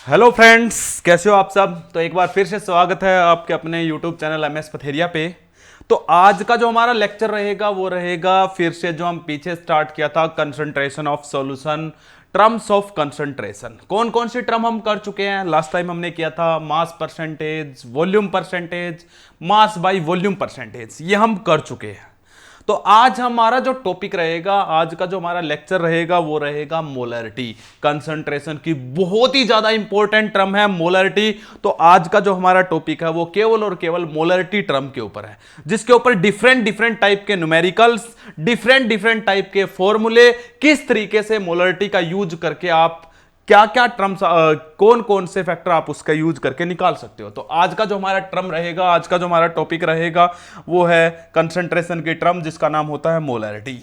Hello friends, कैसे हो आप सब। तो एक बार फिर से स्वागत है आपके अपने YouTube channel M S Patheria पे। तो आज का जो हमारा लेक्चर रहेगा वो रहेगा फिर से जो हम पीछे स्टार्ट किया था, concentration of solution, terms of concentration. कौन कौन सी टर्म हम कर चुके हैं। लास्ट टाइम हमने किया था mass percentage, volume percentage, mass by volume percentage, ये हम कर चुके हैं। तो आज हमारा जो टॉपिक रहेगा, आज का जो हमारा लेक्चर रहेगा वो रहेगा मोलरिटी, कंसंट्रेशन की बहुत ही ज्यादा इंपॉर्टेंट टर्म है मोलरिटी। तो आज का जो हमारा टॉपिक है वो केवल और केवल मोलरिटी टर्म के ऊपर है, जिसके ऊपर डिफरेंट डिफरेंट टाइप के न्यूमेरिकल्स, डिफरेंट डिफरेंट टाइप के फॉर्मूले, किस तरीके से मोलरिटी का यूज करके आप क्या क्या टर्म्स, कौन कौन से फैक्टर आप उसका यूज करके निकाल सकते हो। तो आज का जो हमारा टर्म रहेगा, आज का जो हमारा टॉपिक रहेगा वो है कंसंट्रेशन की टर्म, जिसका नाम होता है मोलरिटी।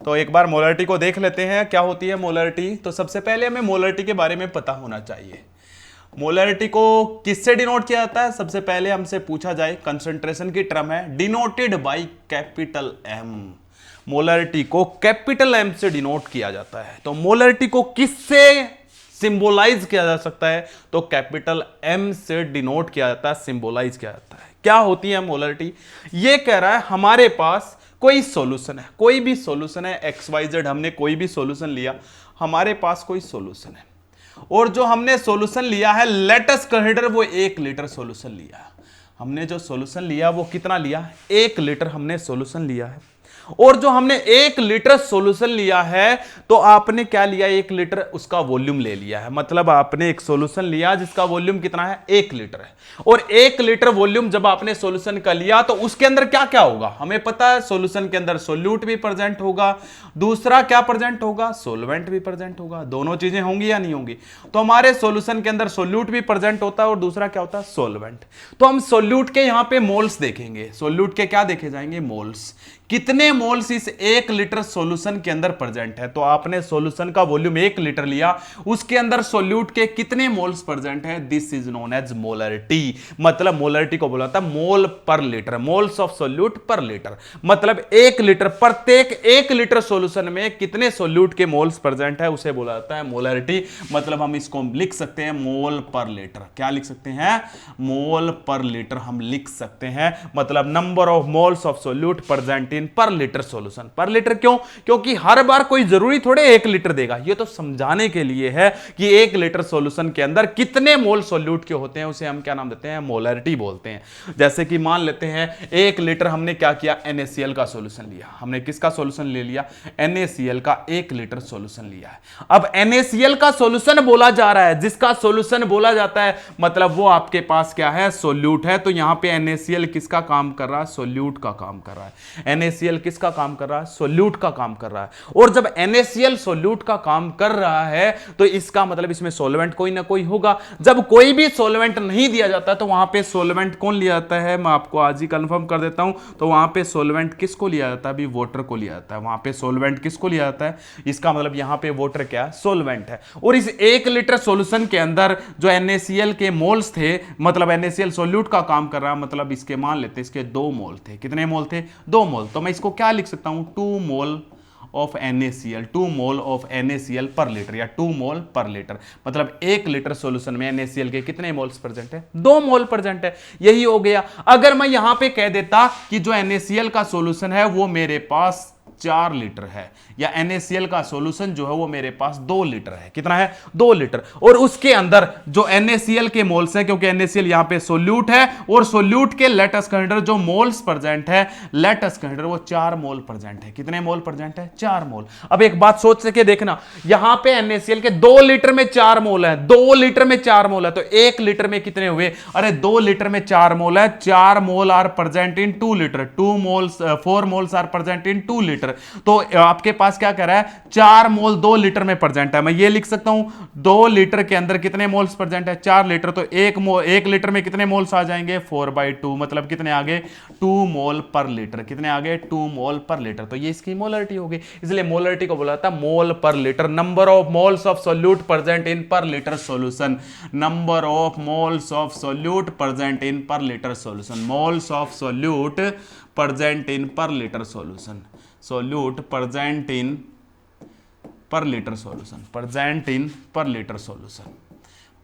तो एक बार मोलरिटी को देख लेते हैं, क्या होती है मोलरिटी। तो सबसे पहले हमें मोलरिटी के बारे में पता होना चाहिए। मोलरिटी को किससे डिनोट किया जाता है, सबसे पहले हमसे पूछा जाए। कंसंट्रेशन की टर्म है denoted by capital M. Molarity को कैपिटल एम से डिनोट किया जाता है। तो मोलरिटी को किससे सिंबोलाइज किया जा सकता है, तो कैपिटल एम से डिनोट किया जाता है, सिंबोलाइज किया जाता है। क्या होती है मोलरिटी, ये कह रहा है हमारे पास कोई सॉल्यूशन है, कोई भी सॉल्यूशन है, एक्स वाई जेड, हमने कोई भी सॉल्यूशन लिया, हमारे पास कोई सॉल्यूशन है, और जो हमने सॉल्यूशन लिया है, लेट अस कंसीडर वो 1 लीटर सॉल्यूशन लिया है। हमने जो सॉल्यूशन लिया वो कितना लिया, 1 लीटर हमने सॉल्यूशन लिया है। और जो हमने 1 लीटर सॉल्यूशन लिया है, तो आपने क्या लिया, 1 लीटर उसका वॉल्यूम ले लिया है। मतलब आपने एक सॉल्यूशन लिया जिसका वॉल्यूम कितना है, 1 लीटर है। और 1 लीटर वॉल्यूम जब आपने सॉल्यूशन का लिया, तो उसके अंदर क्या क्या होगा, हमें पता है सॉल्यूशन के अंदर सोल्यूट भी प्रेजेंट होगा, दूसरा क्या प्रेजेंट होगा, सोलवेंट भी प्रेजेंट होगा। दोनों चीजें होंगी या नहीं होंगी। तो हमारे सॉल्यूशन के अंदर सोल्यूट भी प्रेजेंट होता है और दूसरा क्या होता है, सोलवेंट। तो हम सोल्यूट के यहां पे मोल्स देखेंगे। सोल्यूट के क्या देखे जाएंगे, मोल्स। कितने मोल्स इस 1 लीटर सॉल्यूशन के अंदर प्रेजेंट है। तो आपने सॉल्यूशन का वॉल्यूम 1 लीटर लिया, उसके अंदर सोल्यूट के कितने मोल्स प्रेजेंट है, this is known as molarity. मतलब मोलरिटी को बोला था mole per litre, moles of solute per litre. मतलब 1 लीटर, प्रत्येक 1 लीटर सॉल्यूशन में कितने सोल्यूट के मोल्स प्रेजेंट है, उसे बोला जाता है मोलरिटी। मतलब हम इसको लिख सकते हैं मोल पर लीटर। क्या लिख सकते हैं, मोल पर लीटर हम लिख सकते हैं। मतलब number of moles of solute present in per litre solution. Per litre क्यों, क्योंकि हर बार कोई जरूरी थोड़े 1 लीटर देगा, ये तो समझाने के लिए है कि 1 लीटर सॉल्यूशन के अंदर कितने मोल सोल्यूट के होते हैं, उसे हम क्या नाम देते हैं, मोलरिटी बोलते हैं। जैसे कि मान लेते हैं 1 लीटर हमने क्या किया, NaCl का सॉल्यूशन लिया। हमने किसका सॉल्यूशन ले लिया, NaCl का 1 लीटर सॉल्यूशन लिया है। अब NaCl का सॉल्यूशन बोला जा रहा है, जिसका सॉल्यूशन बोला जाता है मतलब वो आपके पास क्या है, सोल्यूट है। तो यहां पे NaCl किसका काम कर रहा है, सोल्यूट का काम कर रहा है। NaCl किसका काम कर रहा है, सोल्यूट का काम कर रहा है। और जब NaCl सोल्यूट का काम कर रहा है, तो इसका मतलब इसमें सॉल्वेंट कोई ना कोई होगा। जब कोई भी सॉल्वेंट नहीं दिया जाता, तो वहां पे सॉल्वेंट कौन लिया जाता है, मैं आपको आज ही कंफर्म कर देता हूं। तो वहां पे सॉल्वेंट किसको लिया जाता है, अभी वाटर को लिया जाता है। वहां पे सॉल्वेंट किसको लिया जाता है, इसका मतलब यहां पे वाटर क्या है, सॉल्वेंट है। और इस 1 लीटर सॉल्यूशन के अंदर जो NaCl के मोल्स थे, मतलब NaCl सोल्यूट का काम कर रहा है, मतलब इसके मान लेते हैं इसके 2 मोल थे। कितने मोल थे, 2 मोल। तो मैं इसको क्या लिख सकता हूं, 2 mole of NaCl, 2 mole of NaCl पर लीटर, या 2 मोल पर लीटर। मतलब 1 लीटर सॉल्यूशन में NaCl के कितने मोल्स प्रेजेंट है, 2 मोल प्रेजेंट है। यही हो गया। अगर मैं यहां पे कह देता कि जो NaCl का सॉल्यूशन है वो मेरे पास 4 लीटर है, या NaCl का सॉल्यूशन जो है वो मेरे पास 2 लीटर है। कितना है, 2 लीटर। और उसके अंदर जो NaCl के मोल्स है, क्योंकि NaCl यहां पे सोल्यूट है, और सोल्यूट के लेट अस कंसीडर जो मोल्स प्रेजेंट है, लेट अस कंसीडर वो 4 मोल प्रेजेंट है। कितने मोल प्रेजेंट है, 4 मोल। अब एक बात सोच सके देखना, यहां पे NaCl के 2 लीटर में 4 मोल है, 2 लीटर में 4 मोल है, तो 1 लीटर में कितने हुए, अरे 2 लीटर में 4 मोल है, 4 mole are present in 2 litre, 2 moles 4 moles are present in 2 litre. तो आपके पास क्या कर रहा है, 4 मोल 2 लीटर में प्रेजेंट है। मैं ये लिख सकता हूं 2 लीटर के अंदर कितने मोल्स प्रेजेंट है, 4 लीटर। तो 1 लीटर में कितने मोल्स आ जाएंगे, 4/2। मतलब कितने आगे, 2 मोल पर लीटर। कितने आगे, 2 मोल पर लीटर। तो ये इसकी मोलरिटी होगी। इसलिए मोलरिटी को बोला था mole per litre, number of moles of solute present in per litre solution. Number of moles of solute present in per litre solution. Moles of solute present in per litre solution. Solute present in per litre solution, present in per litre solution,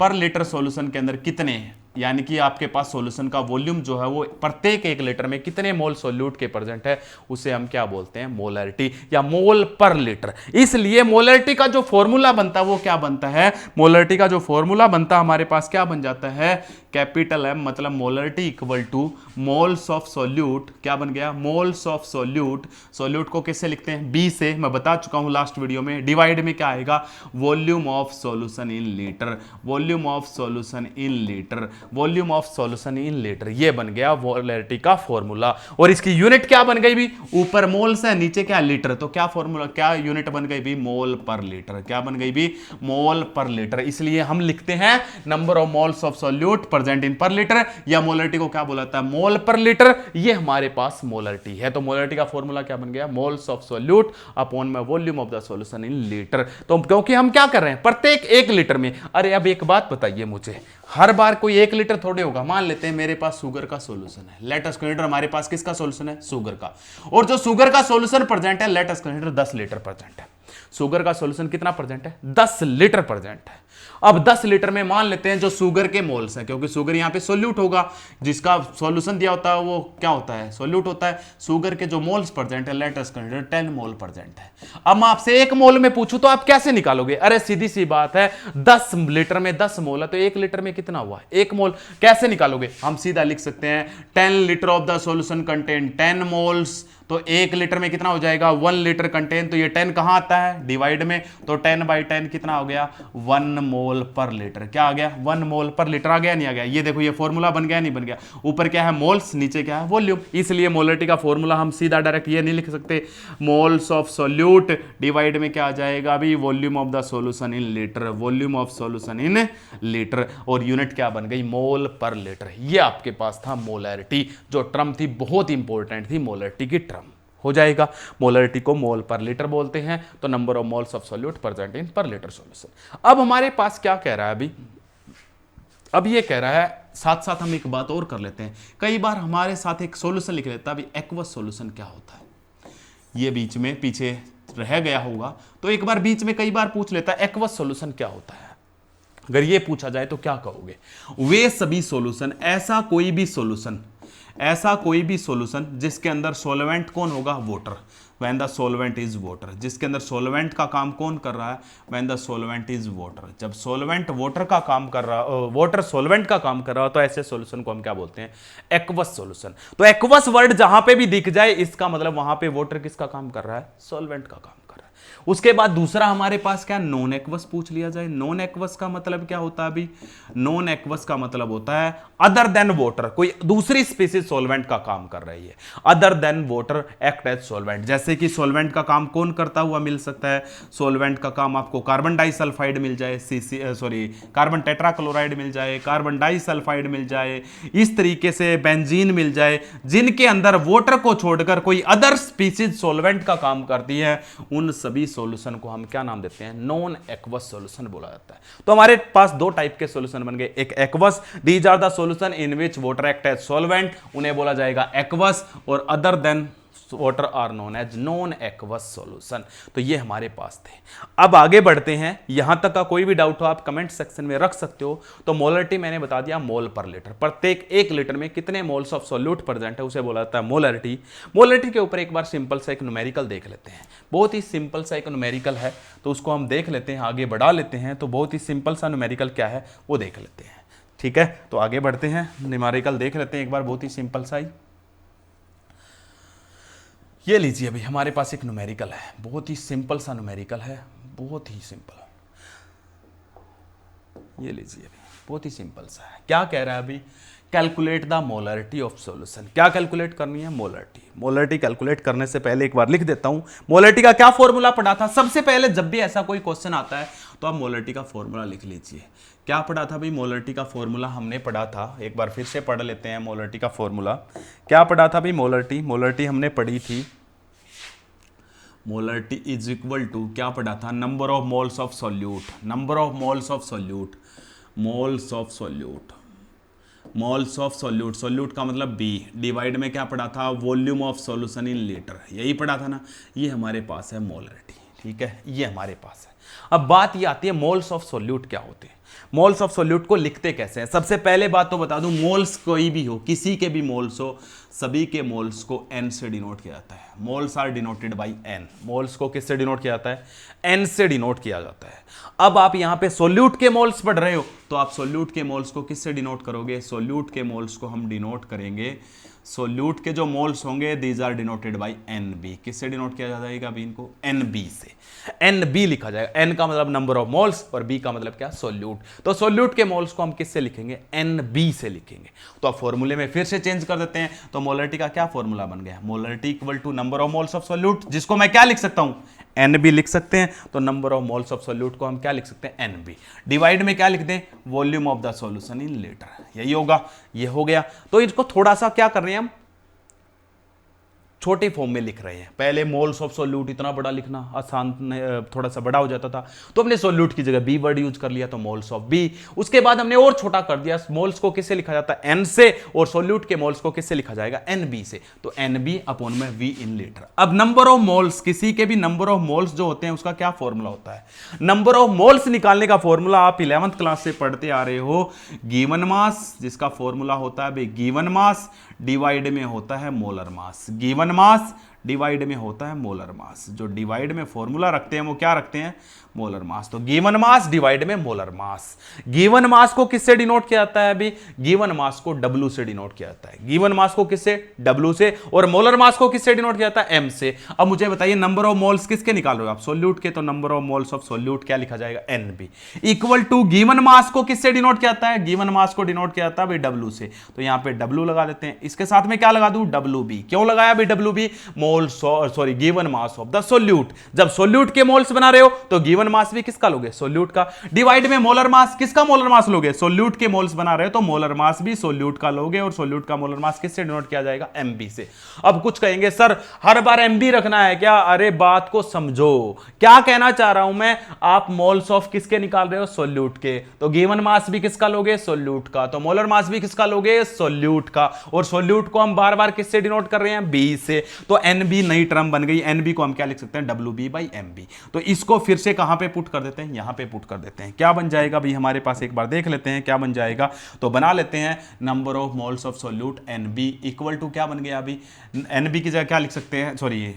per litre solution के अंदर कितने, यानी कि आपके पास solution का volume जो है वो प्रत्येक 1 लीटर में कितने मोल सॉल्यूट के प्रेजेंट है, उसे हम क्या बोलते हैं, मोलरिटी या मोल पर लीटर। इसलिए मोलरिटी का जो फॉर्मूला बनता है वो क्या बनता है, मोलरिटी का जो फॉर्मूला बनता है हमारे पास क्या बन जाता है, कैपिटल M, मतलब molarity equal to moles of solute, क्या बन गया, मोल्स ऑफ सॉल्यूट। सॉल्यूट को कैसे लिखते हैं, B से, मैं बता चुका हूं लास्ट वीडियो में, डिवाइड में क्या आएगा, volume of solution in litre, volume of solution in litre, volume of solution in litre. ये बन गया मोलरिटी का फॉर्मूला। और इसकी यूनिट क्या बन गई भी, ऊपर मोल्स है नीचे क्या लीटर, तो क्या फॉर्मूला, क्या यूनिट बन गई भी, मोल पर लीटर। क्या बन गई भी, मोल पर लीटर। इसलिए हम लिखते हैं number of moles of solute present in per litre, या मोलरिटी को क्या बोला जाता है, मोल पर लीटर। ये हमारे पास मोलरिटी है। तो मोलरिटी का फॉर्मूला क्या बन गया, मोल्स ऑफ सॉल्यूट अपॉन में volume of the solution in litre. तो क्योंकि हम क्या कर रहे हैं, प्रत्येक 1 लीटर में, अरे अब एक बात बताइए मुझे, हर बार कोई 1 लीटर थोड़े होगा। मान लेते हैं मेरे पास शुगर का सॉल्यूशन है, लेट अस कंसीडर हमारे पास किसका सॉल्यूशन है, शुगर का, और जो शुगर का सॉल्यूशन प्रेजेंट है, let us consider 10 litre present है। शुगर का सॉल्यूशन कितना प्रेजेंट है, 10 लीटर प्रेजेंट है। अब 10 लीटर में मान लेते हैं जो शुगर के मोल्स हैं, क्योंकि शुगर यहां पे सोल्यूट होगा, जिसका सॉल्यूशन दिया होता है वो क्या होता है, सोल्यूट होता है। शुगर के जो मोल्स प्रेजेंट है, लेट अस कंसीडर 10 मोल प्रेजेंट है। अब मैं आपसे 1 मोल में पूछूं तो आप कैसे निकालोगे, अरे सीधी सी बात है, 10 लीटर में 10 मोल है तो 1 लीटर में कितना हुआ, 1 मोल। कैसे निकालोगे, हम सीधा लिख सकते हैं 10 litre of the solution contain 10 moles, तो 1 लीटर में कितना हो जाएगा, 1 लीटर कंटेन। तो ये 10 कहां आता है, डिवाइड में, तो 10/10 कितना हो गया, 1 मोल पर लीटर। क्या आ गया, 1 मोल पर लीटर आ गया, नहीं आ गया, ये देखो ये फॉर्मूला बन गया नहीं बन गया। ऊपर क्या है मोल्स, नीचे क्या है वॉल्यूम। इसलिए मोलरिटी का फॉर्मूला हम सीधा डायरेक्ट ये नहीं लिख सकते, मोल्स ऑफ सॉल्यूट डिवाइड में क्या आ जाएगा अभी, volume of the solution in litre, volume of solution in litre. और यूनिट क्या बन गई, मोल पर लीटर। ये आपके पास था मोलरिटी, जो टर्म थी बहुत इंपॉर्टेंट थी, मोलरिटी की टर्म हो जाएगा। मोलरिटी को मोल पर लीटर बोलते हैं। तो number of moles of solute present in per litre solution. अब हमारे पास क्या कह रहा है अभी, अब ये कह रहा है, साथ साथ हम एक बात और कर लेते हैं। कई बार हमारे साथ एक सॉल्यूशन लिख लेता है, अभी एक्वस सॉल्यूशन क्या होता है, ये बीच में पीछे रह गया होगा, तो एक बार बीच में कई बार पूछ लेता है एक्वस सॉल्यूशन क्या होता है। अगर ये पूछा जाए तो क्या कहोगे, वे सभी सॉल्यूशन, ऐसा कोई भी सॉल्यूशन, ऐसा कोई भी सॉल्यूशन जिसके अंदर सॉल्वेंट कौन होगा, water, when the solvent is water. जिसके अंदर सॉल्वेंट का काम कौन कर रहा है, when the solvent is water. जब सॉल्वेंट वाटर का काम कर रहा, वाटर सॉल्वेंट का काम कर रहा हो, तो ऐसे सॉल्यूशन को हम क्या बोलते हैं, एक्वस सॉल्यूशन। तो एक्वस वर्ड जहां पे भी दिख जाए, इसका मतलब वहां पे वाटर किसका काम कर रहा है, सॉल्वेंट का काम कर रहा है। उसके बाद दूसरा हमारे पास क्या, नॉन एक्वस पूछ लिया जाए। नॉन एक्वस का मतलब क्या होता है अभी, नॉन एक्वस का मतलब होता है अदर देन वाटर, कोई दूसरी स्पीसीज सॉल्वेंट का काम कर रही है, other than water act as solvent. जैसे कि सॉल्वेंट का काम कौन करता हुआ मिल सकता है, सॉल्वेंट का काम आपको कार्बन डाइसल्फाइड मिल जाए, कार्बन टेट्राक्लोराइड मिल जाए, कार्बन डाइसल्फाइड मिल जाए, इस तरीके से बेंजीन मिल जाए, जिनके अंदर वाटर को छोड़कर कोई अदर स्पीसीज सॉल्वेंट का काम करती है, उन सभी सॉल्यूशन को हम क्या नाम देते हैं, नॉन एक्वस सॉल्यूशन बोला जाता है। तो हमारे पास 2 टाइप के सॉल्यूशन बन गए, एक aqueous, these are the solution in which water act as solvent, उन्हें बोला जाएगा एक्वस, और other than water are known as non aqueous solution. तो ये हमारे पास थे। अब आगे बढ़ते हैं, यहां तक का कोई भी डाउट हो आप कमेंट सेक्शन में रख सकते हो। तो मोलरिटी मैंने बता दिया, मोल पर लीटर, प्रत्येक 1 लीटर में कितने मोल्स ऑफ सॉल्यूट प्रेजेंट है उसे बोला जाता है मोलरिटी। मोलरिटी के ऊपर एक बार सिंपल सा एक न्यूमेरिकल देख लेते हैं, बहुत ही सिंपल सा एक न्यूमेरिकल है, तो उसको हम देख लेते हैं, आगे बढ़ा लेते हैं। तो बहुत ही सिंपल सा न्यूमेरिकल क्या है वो देख लेते हैं, ठीक है। तो आगे बढ़ते हैं, न्यूमेरिकल देख लेते हैं एक बार, बहुत ही सिंपल सा ही। ये लीजिए, अभी हमारे पास एक न्यूमेरिकल है, बहुत ही सिंपल सा न्यूमेरिकल है, बहुत ही सिंपल। ये लीजिए, अभी बहुत ही सिंपल सा है। क्या कह रहा है अभी, calculate the molarity of solution. क्या कैलकुलेट करनी है, मोलरिटी। मोलरिटी कैलकुलेट करने से पहले एक बार लिख देता हूं, मोलरिटी का क्या फॉर्मूला पढ़ा था। सबसे पहले जब भी ऐसा कोई क्वेश्चन आता है तो आप मोलरिटी का फॉर्मूला लिख लीजिए। क्या पढ़ा था भाई, मोलरिटी का फॉर्मूला हमने पढ़ा था, एक बार फिर से पढ़ लेते हैं मोलरिटी का फॉर्मूला। क्या पढ़ा था भाई, मोलरिटी हमने पढ़ी थी, मोलरिटी इज इक्वल टू, क्या पढ़ा था, number of moles of solute, number of moles of solute, moles of solute, moles of solute, solute का मतलब बी, डिवाइड में क्या पढ़ा था, volume of solution in litre, यही पढ़ा था ना। ये हमारे पास है मोलरिटी, ठीक है, ये हमारे पास है। अब बात ये आती है मोल्स ऑफ सोल्यूट क्या होते हैं। मोल्स ऑफ सोल्यूट को लिखते कैसे हैं। सबसे पहले बात तो बता दूं, मोल्स कोई भी हो, किसी के भी मोल्स हो, सभी के मोल्स को n से डिनोट किया जाता है। Moles are denoted by n। Moles को किससे डिनोट किया जाता है? n से डिनोट किया जाता है। अब आप यहां पे सोल्यूट के मोल्स पढ़ रहे हो तो आप सोल्यूट के मोल्स को किससे डिनोट करोगे? सोल्यूट के मोल्स को हम डिनोट करेंगे, सोल्यूट के जो मोल्स होंगे these are denoted by NB। किससे डिनोट किया जाएगा अभी इनको? NB से। NB लिखा जाएगा। N का मतलब नंबर ऑफ मोल्स और B का मतलब क्या? सोल्यूट। तो सोल्यूट के मोल्स को हम किससे लिखेंगे? NB से लिखेंगे। तो अब फॉर्मूले में फिर से चेंज कर देते हैं। तो मोलरिटी का क्या फॉर्मूला बन गया? Molarity equal to number of moles of solute, जिसको मैं क्या लिख सकता हूं? NB लिख सकते हैं। तो number of moles of solute को हम क्या लिख सकते हैं? NB। डिवाइड में क्या लिख दें? Volume of the solution in litre. यही होगा, ये हो गया। तो इसको थोड़ा सा क्या कर रहे हैं हम, छोटे फॉर्म में लिख रहे हैं। पहले मोल्स ऑफ सोल्यूट इतना बड़ा लिखना आसान, थोड़ा सा बड़ा हो जाता था, तो हमने सोल्यूट की जगह बी वर्ड यूज कर लिया, तो मोल्स ऑफ बी। उसके बाद हमने और छोटा कर दिया, मोल्स को किससे लिखा जाता है? एन से, और सोल्यूट के मोल्स को किससे लिखा जाएगा? NB से। तो NB अपॉन में V इन लीटर। अब नंबर ऑफ मोल्स, किसी के भी नंबर ऑफ मोल्स जो होते हैं उसका क्या फॉर्मूला होता है? नंबर ऑफ मोल्स निकालने का फॉर्मूला आप 11th क्लास से पढ़ते आ रहे हो। गिवन मास, जिसका फॉर्मूला होता है गिवन मास डिवाइड में होता है molar mass. Given mass divide में होता है मोलर मास। जो डिवाइड में फॉर्मूला रखते हैं वो क्या रखते हैं? Molar mass. तो गिवन मास डिवाइड में मोलर मास। गिवन मास को किससे डिनोट किया जाता है? अभी गिवन मास को W से डिनोट किया जाता है। गिवन मास को किससे? W से। और मोलर मास को किससे डिनोट किया जाता है? M से। अब मुझे बताइए नंबर ऑफ मोल्स किसके निकाल रहे हो आप? सोल्यूट के। तो number of moles of solute क्या लिखा जाएगा? NB equal to given mass को किससे डिनोट किया जाता है? गिवन मास को डिनोट किया जाता है W से। तो यहां पे W लगा देते हैं। इसके साथ में क्या लगा दूं? WB। क्यों लगाया WB? Moles, sorry, given mass of the solute. जब सोल्यूट के मोल्स बना रहे हो तो गिवन मास भी किसका लोगे? सोल्यूट का। डिवाइड में मोलर मास, किसका मोलर मास लोगे? सोल्यूट के मोल्स बना रहे हो तो मोलर मास भी सोल्यूट का लोगे, और सोल्यूट का मोलर मास किससे डिनोट किया जाएगा? MB से। अब कुछ कहेंगे सर हर बार MB रखना है क्या? अरे बात को समझो, क्या कहना चाह रहा हूं मैं। आप मोल्स ऑफ किसके निकाल रहे हो? सोल्यूट के। तो गिवन मास भी किसका लोगे? सोल्यूट का। तो मोलर मास भी किसका लोगे? सोल्यूट का। और सोल्यूट को हम बार बार किससे डिनोट कर रहे हैं? B से। तो NB नई टर्म बन गई। NB को हम क्या लिख सकते हैं? WB/MB। तो इसको फिर से कहां पे पुट कर देते हैं? यहां पे पुट कर देते हैं। क्या बन जाएगा भाई हमारे पास? एक बार देख लेते हैं क्या बन जाएगा। तो बना लेते हैं number of moles of solute NB equal to क्या बन गया अभी? NB की जगह क्या लिख सकते हैं? सॉरी,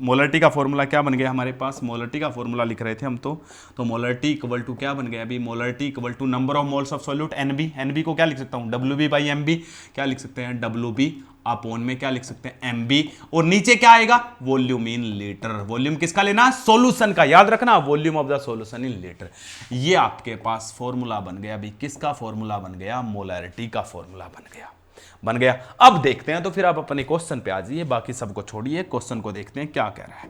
मोलरिटी का फॉर्मूला क्या बन गया हमारे पास? मोलरिटी का फॉर्मूला लिख रहे थे हम तो मोलरिटी इक्वल टू क्या बन गया अभी? Molarity equal to number of moles of solute NB को क्या लिख सकता हूं? WB/MB। क्या लिख सकते हैं? WB अपॉन में क्या लिख सकते हैं? MB। और नीचे क्या आएगा? वॉल्यूम इन लीटर। वॉल्यूम किसका लेना? सॉल्यूशन का। याद रखना, volume of the solution in litre. ये आपके पास फॉर्मूला बन गया अभी। किसका फॉर्मूला बन गया? मोलरिटी का फॉर्मूला बन गया। अब देखते हैं, तो फिर आप अपने क्वेश्चन पे आ जाइए, बाकी सबको छोड़िए, क्वेश्चन को देखते हैं क्या कह रहा है।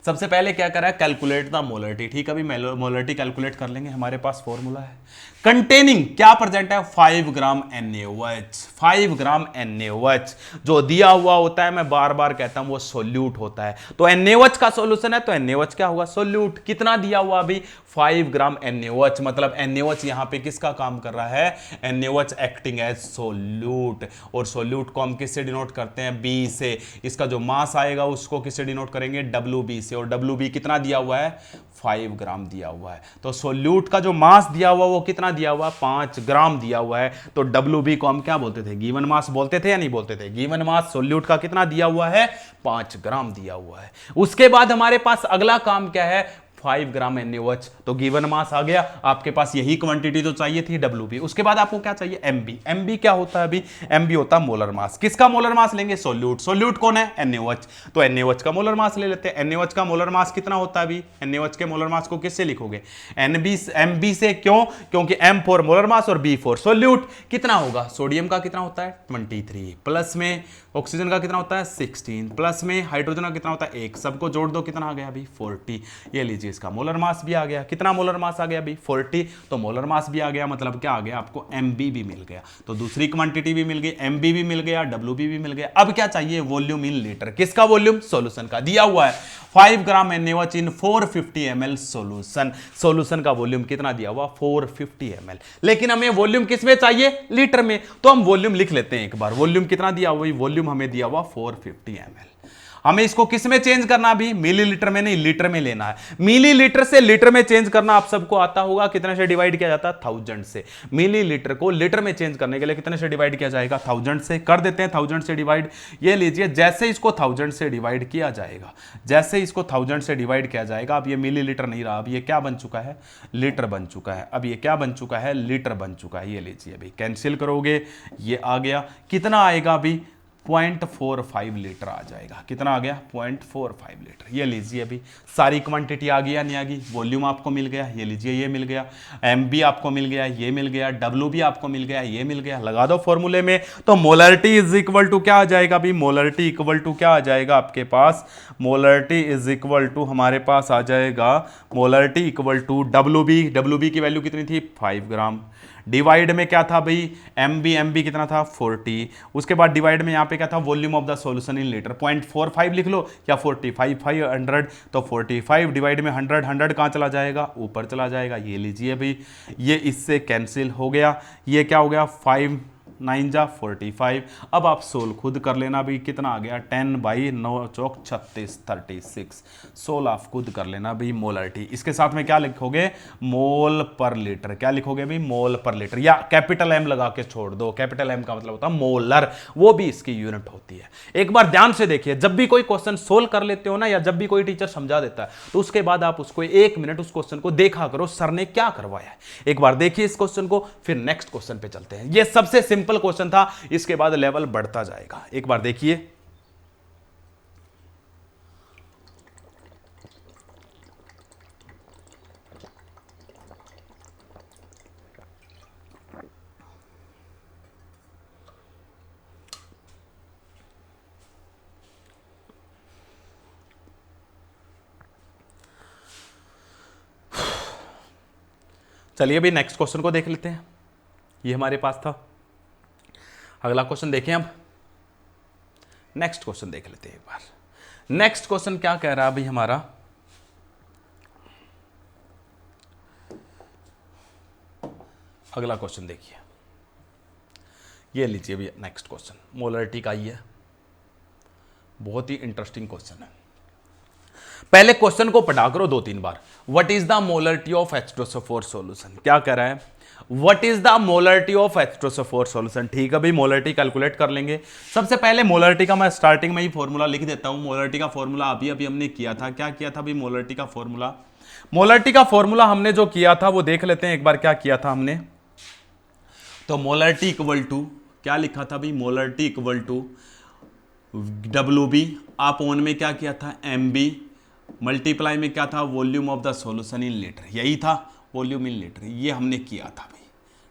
सबसे पहले क्या कर रहा है? Calculate the molarity. ठीक है, अभी मोलरिटी कैलकुलेट कर लेंगे। हमारे पास फॉर्मूला है कंटेनिंग क्या प्रेजेंट है? 5 ग्राम NaOH। 5 ग्राम NaOH जो दिया हुआ होता है, मैं बार बार कहता हूं, वो सोल्यूट होता है। तो NaOH का सॉल्यूशन है, तो NaOH क्या होगा? सोल्यूट। कितना दिया हुआ अभी? 5 ग्राम NaOH। मतलब NaOH यहां पे किसका काम कर रहा है? NaOH acting as solute. और सोल्यूट को हम किससे डिनोट करते हैं? B से। इसका जो मास आएगा उसको किससे डिनोट करेंगे? WB से। और WB कितना दिया हुआ है? 5 ग्राम दिया हुआ है। तो सोल्यूट का जो मास दिया हुआ वो कितना दिया हुआ? 5 ग्राम दिया हुआ है। तो WB को हम क्या बोलते थे? गिवन मास बोलते थे या नहीं बोलते थे? गिवन मास सोल्यूट का कितना दिया हुआ है? 5 ग्राम दिया हुआ है। उसके बाद हमारे पास अगला काम क्या है? 5 ग्राम NaOH। तो गिवन मास आ गया आपके पास, यही क्वांटिटी तो चाहिए थी WB। उसके बाद आपको क्या चाहिए? MB। MB क्या होता है अभी? MB होता है मोलर मास। किसका मोलर मास लेंगे? सोल्यूट। सोल्यूट कौन है? NaOH। तो NaOH का मोलर मास ले लेते हैं। NaOH का मोलर मास कितना होता है अभी? NaOH के मोलर मास को किससे लिखोगे? MB से। क्यों? क्योंकि M फॉर मोलर मास और B फॉर सोल्यूट। कितना होगा? सोडियम का कितना होता है? 23। प्लस में ऑक्सीजन का कितना होता है? 16। प्लस में हाइड्रोजन का कितना होता है? 1। सबको जोड़ दो, कितना आ गया अभी? 40। ये लीजिए, इसका मोलर मास भी आ गया। कितना मोलर मास आ गया अभी? 40। तो मोलर मास भी आ गया, मतलब क्या आ गया आपको? MB भी मिल गया। तो दूसरी क्वांटिटी भी मिल गई, MB भी मिल गया, WB भी मिल गया। अब क्या चाहिए? Volume in litre. किसका वॉल्यूम? सॉल्यूशन का। दिया हुआ है 5 ग्राम NaOH इन 450 ml सॉल्यूशन। सॉल्यूशन का वॉल्यूम कितना दिया हुआ? 450 ml। लेकिन हमें वॉल्यूम किस में चाहिए? लीटर में। तो हम वॉल्यूम लिख लेते हैं एक बार। वॉल्यूम कितना दिया हुआ? वॉल्यूम हमें दिया हुआ 450 ml। हमें इसको किस में चेंज करना, अभी मिलीलीटर में नहीं, लीटर में लेना है। मिलीलीटर से लीटर में चेंज करना आप सबको आता होगा, कितने से डिवाइड किया जाता है, 1000 से। मिलीलीटर को लीटर में चेंज करने के लिए कितने से डिवाइड किया जाएगा, 1000 से। कर देते हैं 1000 से डिवाइड। ये लीजिए, जैसे इसको 1000 से डिवाइड किया जाएगा, जैसे इसको 1000 से डिवाइड किया जाएगा, अब ये मिलीलीटर नहीं रहा, अब ये क्या बन चुका है, लीटर बन चुका है। अब ये क्या बन चुका है, लीटर बन चुका है। ये लीजिए, अभी कैंसिल करोगे, ये आ गया, कितना आएगा अभी, 0.45 लीटर आ जाएगा। कितना आ गया, 0.45 लीटर। ये लीजिए, अभी सारी क्वांटिटी आ गई या नहीं आ गई, वॉल्यूम आपको मिल गया, ये लीजिए, ये मिल गया, एम बी आपको मिल गया, ये मिल गया, डब्ल्यू बी आपको मिल गया, ये मिल गया। लगा दो फॉर्मूले में, तो मोलरिटी इज इक्वल टू क्या आ जाएगा, अभी मोलरिटी इक्वल टू क्या आ जाएगा आपके पास, मोलरिटी इज इक्वल टू हमारे पास आ जाएगा, molarity equal to W B की वैल्यू कितनी थी, 5 ग्राम। डिवाइड में क्या था भाई, एम बी कितना था, 40। उसके बाद डिवाइड में यहाँ पे क्या था, volume of the solution in litre, 0.45 लिख लो या 45, 500, तो 45 डिवाइड में 100, 100 कहाँ चला जाएगा, ऊपर चला जाएगा। ये लीजिए भाई, ये इससे कैंसिल हो गया, ये क्या हो गया, 5 9 जा 45। अब आप सोल्व खुद कर लेना भी, कितना आ गया, 10 बाई 9 चौक 36, 36। सोल्व आप खुद कर लेना भी, मोलरिटी। इसके साथ में क्या लिखोगे, मोल पर लीटर। क्या लिखोगे भी, मोल पर लीटर, या कैपिटल एम लगा के छोड़ दो। कैपिटल एम का मतलब होता है मोलर, वो भी इसकी यूनिट होती है। एक बार ध्यान से देखिए, जब भी कोई क्वेश्चन सोल्व कर लेते हो ना, या जब भी कोई टीचर समझा देता है, तो उसके बाद आप उसको 1 मिनट उस क्वेश्चन को देखा करो, सर ने क्या करवाया है। एक बार देखिए इस क्वेश्चन को, फिर नेक्स्ट क्वेश्चन पे चलते हैं। ये सबसे सिंपल क्वेश्चन था, इसके बाद लेवल बढ़ता जाएगा। एक बार देखिए, चलिए अभी नेक्स्ट क्वेश्चन को देख लेते हैं। ये हमारे पास था, अगला क्वेश्चन देखें। अब नेक्स्ट क्वेश्चन देख लेते हैं एक बार। नेक्स्ट क्वेश्चन क्या कह रहा है अभी हमारा, अगला क्वेश्चन देखिए, ये लीजिए भैया नेक्स्ट क्वेश्चन, मोलरिटी का ही है, बहुत ही इंटरेस्टिंग क्वेश्चन है। पहले क्वेश्चन को पढ़ा करो 2-3 बार। What is the molarity of H2SO4 solution, क्या कह रहा है, what is the molarity of H2SO4 solution. ठीक है भाई, मोलरिटी कैलकुलेट कर लेंगे। सबसे पहले मोलरिटी का मैं स्टार्टिंग में ही फॉर्मूला लिख देता हूं। मोलरिटी का फॉर्मूला अभी हमने किया था, क्या किया था भाई, मोलरिटी का फॉर्मूला। मोलरिटी का फॉर्मूला हमने जो किया था वो देख लेते हैं एक बार, क्या किया था हमने। तो मोलरिटी इक्वल टू क्या लिखा था भाई, मोलरिटी इक्वल टू WB, आप ओन में क्या किया था, MB, मल्टीप्लाई में क्या था, volume of the solution in litre, यही था वॉल्यूम इन लीटर, ये हमने किया था भाई।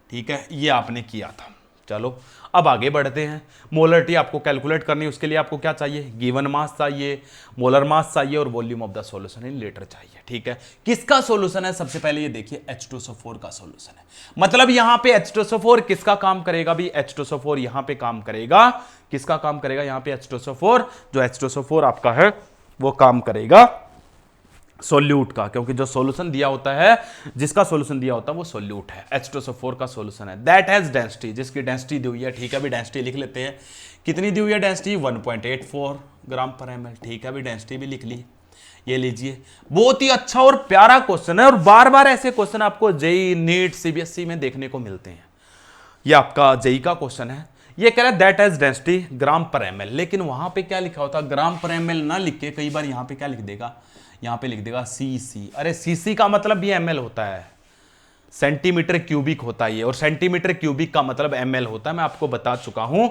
ठीक है, ये आपने किया था। चलो अब आगे बढ़ते हैं। मोलरिटी आपको कैलकुलेट करनी है, उसके लिए आपको क्या चाहिए, गिवन मास चाहिए, मोलर मास चाहिए, और volume of the solution in litre चाहिए। ठीक है, किसका सॉल्यूशन है, सबसे पहले ये देखिए H2SO4 का सॉल्यूशन है। मतलब यहां पे H2SO4 किसका काम करेगा भी, H2SO4 यहां पे काम करेगा, किसका काम करेगा यहाँ पे, H2SO4, जो H2SO4 आपका है वो काम करेगा सोल्यूट का, क्योंकि जो सॉल्यूशन दिया होता है, जिसका सॉल्यूशन दिया होता है वो सोल्यूट है। H2SO4 का सॉल्यूशन है, दैट हैज डेंसिटी, जिसकी डेंसिटी दी हुई है। ठीक है भी, डेंसिटी लिख लेते हैं, कितनी दी हुई है डेंसिटी, 1.84 ग्राम पर ml। ठीक है भी, डेंसिटी भी लिख ली। ये लीजिए, बहुत ही अच्छा और प्यारा क्वेश्चन है, और बार बार ऐसे क्वेश्चन आपको जेई, नीट, CBSE में देखने को मिलते हैं। ये आपका जेई का क्वेश्चन है। ये कह रहा है दैट हैज डेंसिटी ग्राम पर ml, लेकिन वहां पे क्या लिखा होता है, ग्राम पर ml ना लिख के कई बार यहां पे क्या लिख देगा, यहां पे लिख देगा CC। अरे CC का मतलब भी ml होता है, सेंटीमीटर क्यूबिक होता है ये, और सेंटीमीटर क्यूबिक का मतलब ml होता है। मैं आपको बता चुका हूं,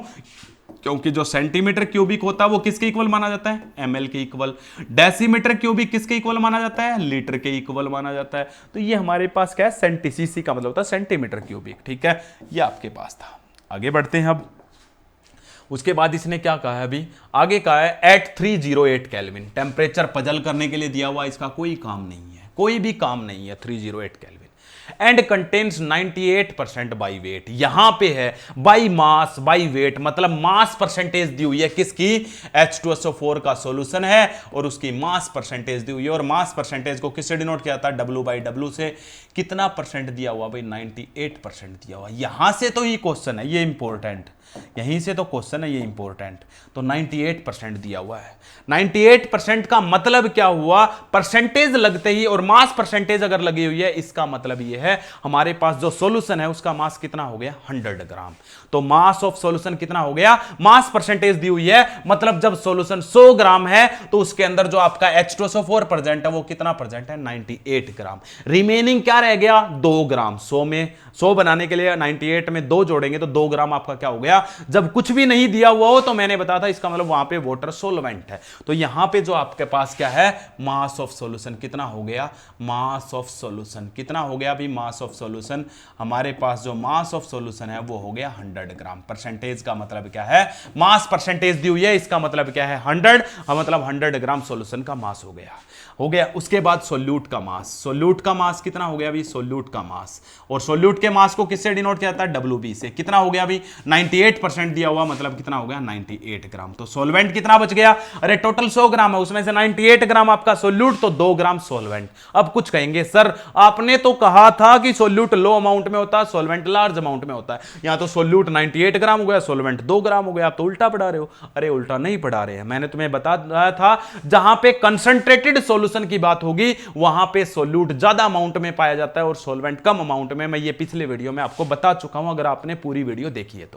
क्योंकि जो सेंटीमीटर क्यूबिक होता है वो किसके इक्वल माना जाता है, ml के इक्वल। डेसीमीटर क्यूबिक किसके इक्वल माना जाता है, लीटर के इक्वल माना जाता है। तो ये हमारे पास क्या है, CC का मतलब होता है सेंटीमीटर क्यूबिक। ठीक है, ये आपके पास था। आगे बढ़ते हैं अब। उसके बाद इसने क्या कहा है अभी, आगे कहा है एट 308 केल्विन। टेम्परेचर पजल करने के लिए दिया हुआ, इसका कोई काम नहीं है, कोई भी काम नहीं है। 308 kelvin and contains 98% by wait. यहां पे है बाई मास बाई वेट, मतलब मास परसेंटेज दी हुई है किसकी, H2SO4 का सॉल्यूशन है और उसकी मास परसेंटेज दी हुई है। और मास परसेंटेज को किससे डिनोट किया था, W/W से। कितना परसेंट दिया हुआ भाई, 98% दिया हुआ। यहां से तो ये क्वेश्चन है, ये इंपॉर्टेंट, यहीं से तो क्वेश्चन है ये इंपॉर्टेंट। तो 98% दिया हुआ है। 98% का मतलब क्या हुआ, परसेंटेज लगते ही और मास परसेंटेज अगर लगी हुई है, इसका मतलब ये है हमारे पास जो सॉल्यूशन है उसका मास कितना हो गया, 100 ग्राम। तो मास ऑफ सॉल्यूशन कितना हो गया, मास परसेंटेज दी हुई है, मतलब जब सॉल्यूशन 100 ग्राम है तो उसके अंदर जो आपका H2SO4 प्रेजेंट है वो कितना प्रेजेंट है, 98 ग्राम। रिमेनिंग क्या रह गया, 2 ग्राम। 100 में 100 बनाने के लिए 98 में 2 जोड़ेंगे तो 2 ग्राम आपका क्या हो गया। जब कुछ भी नहीं दिया हुआ हो तो मैंने बताया था इसका मतलब वहां पे वाटर सोलवेंट है। तो यहां पे जो आपके पास क्या है, मास ऑफ सॉल्यूशन कितना हो गया, मास ऑफ सॉल्यूशन कितना हो गया भी, मास ऑफ सॉल्यूशन हमारे पास जो मास ऑफ सॉल्यूशन है वो हो गया 100 ग्राम। परसेंटेज का मतलब क्या है, मास परसेंटेज दी हुई है, इसका मतलब क्या है 100, मतलब 100 ग्राम सॉल्यूशन का मास हो गया। उसके बाद सोल्यूट का मास, सोल्यूट का मास कितना हो गया अभी, सोल्यूट का मास। और सोल्यूट के मास को किससे डिनोट किया जाता है, WB से। कितना हो गया अभी, 98% दिया हुआ, मतलब कितना हो गया, 98 ग्राम। तो सोलवेंट कितना बच गया, अरे टोटल 100 ग्राम है, उसमें से 98 ग्राम आपका सोल्यूट, तो 2 ग्राम सोलवेंट। अब कुछ कहेंगे सर आपने तो कहा था कि सोल्यूट लो अमाउंट में होता है, सोलवेंट लार्ज अमाउंट में होता है। यहां तो सोल्यूट 98 ग्राम हो गया, सोलवेंट 2 ग्राम हो गया। आप तो उल्टा पढ़ा रहे हो। अरे उल्टा नहीं पढ़ा रहे हैं, मैंने तुम्हें बता रहा था जहां पे कंसंट्रेटेड सॉल्यूशन की बात होगी वहां पे सोल्यूट ज्यादा अमाउंट में पाया जाता है और सोलवेंट कम अमाउंट में। मैं ये पिछले वीडियो में आपको बता चुका हूं, अगर आपने पूरी वीडियो देखी है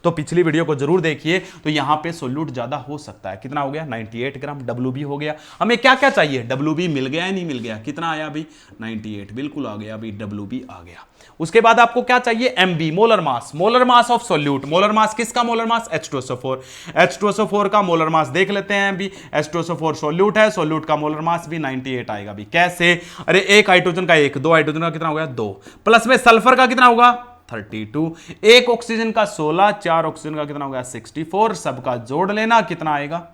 तो पिछली वीडियो को जरूर देखिए। तो यहां पे सोल्यूट ज्यादा हो सकता है। कितना हो गया, 98 ग्राम। WB हो गया, हमें क्या क्या चाहिए, WB मिल गया या नहीं मिल गया, कितना आया अभी, 98 बिल्कुल आ गया अभी, WB आ गया। उसके बाद आपको क्या चाहिए, MB molar mass, molar mass of solute. Molar mass किसका, मोलर मास H2SO4। H2SO4 का मोलर मास देख लेते हैं अभी। H2SO4 सोल्यूट है, सोल्यूट का मोलर मास भी 98 आएगा भी। कैसे, अरे एक हाइड्रोजन का 1, 2 हाइड्रोजन का कितना हो गया 2, प्लस में सल्फर का कितना होगा 32, एक ऑक्सीजन का 16, 4 ऑक्सीजन का कितना हो गया 64, सबका जोड़ लेना कितना आएगा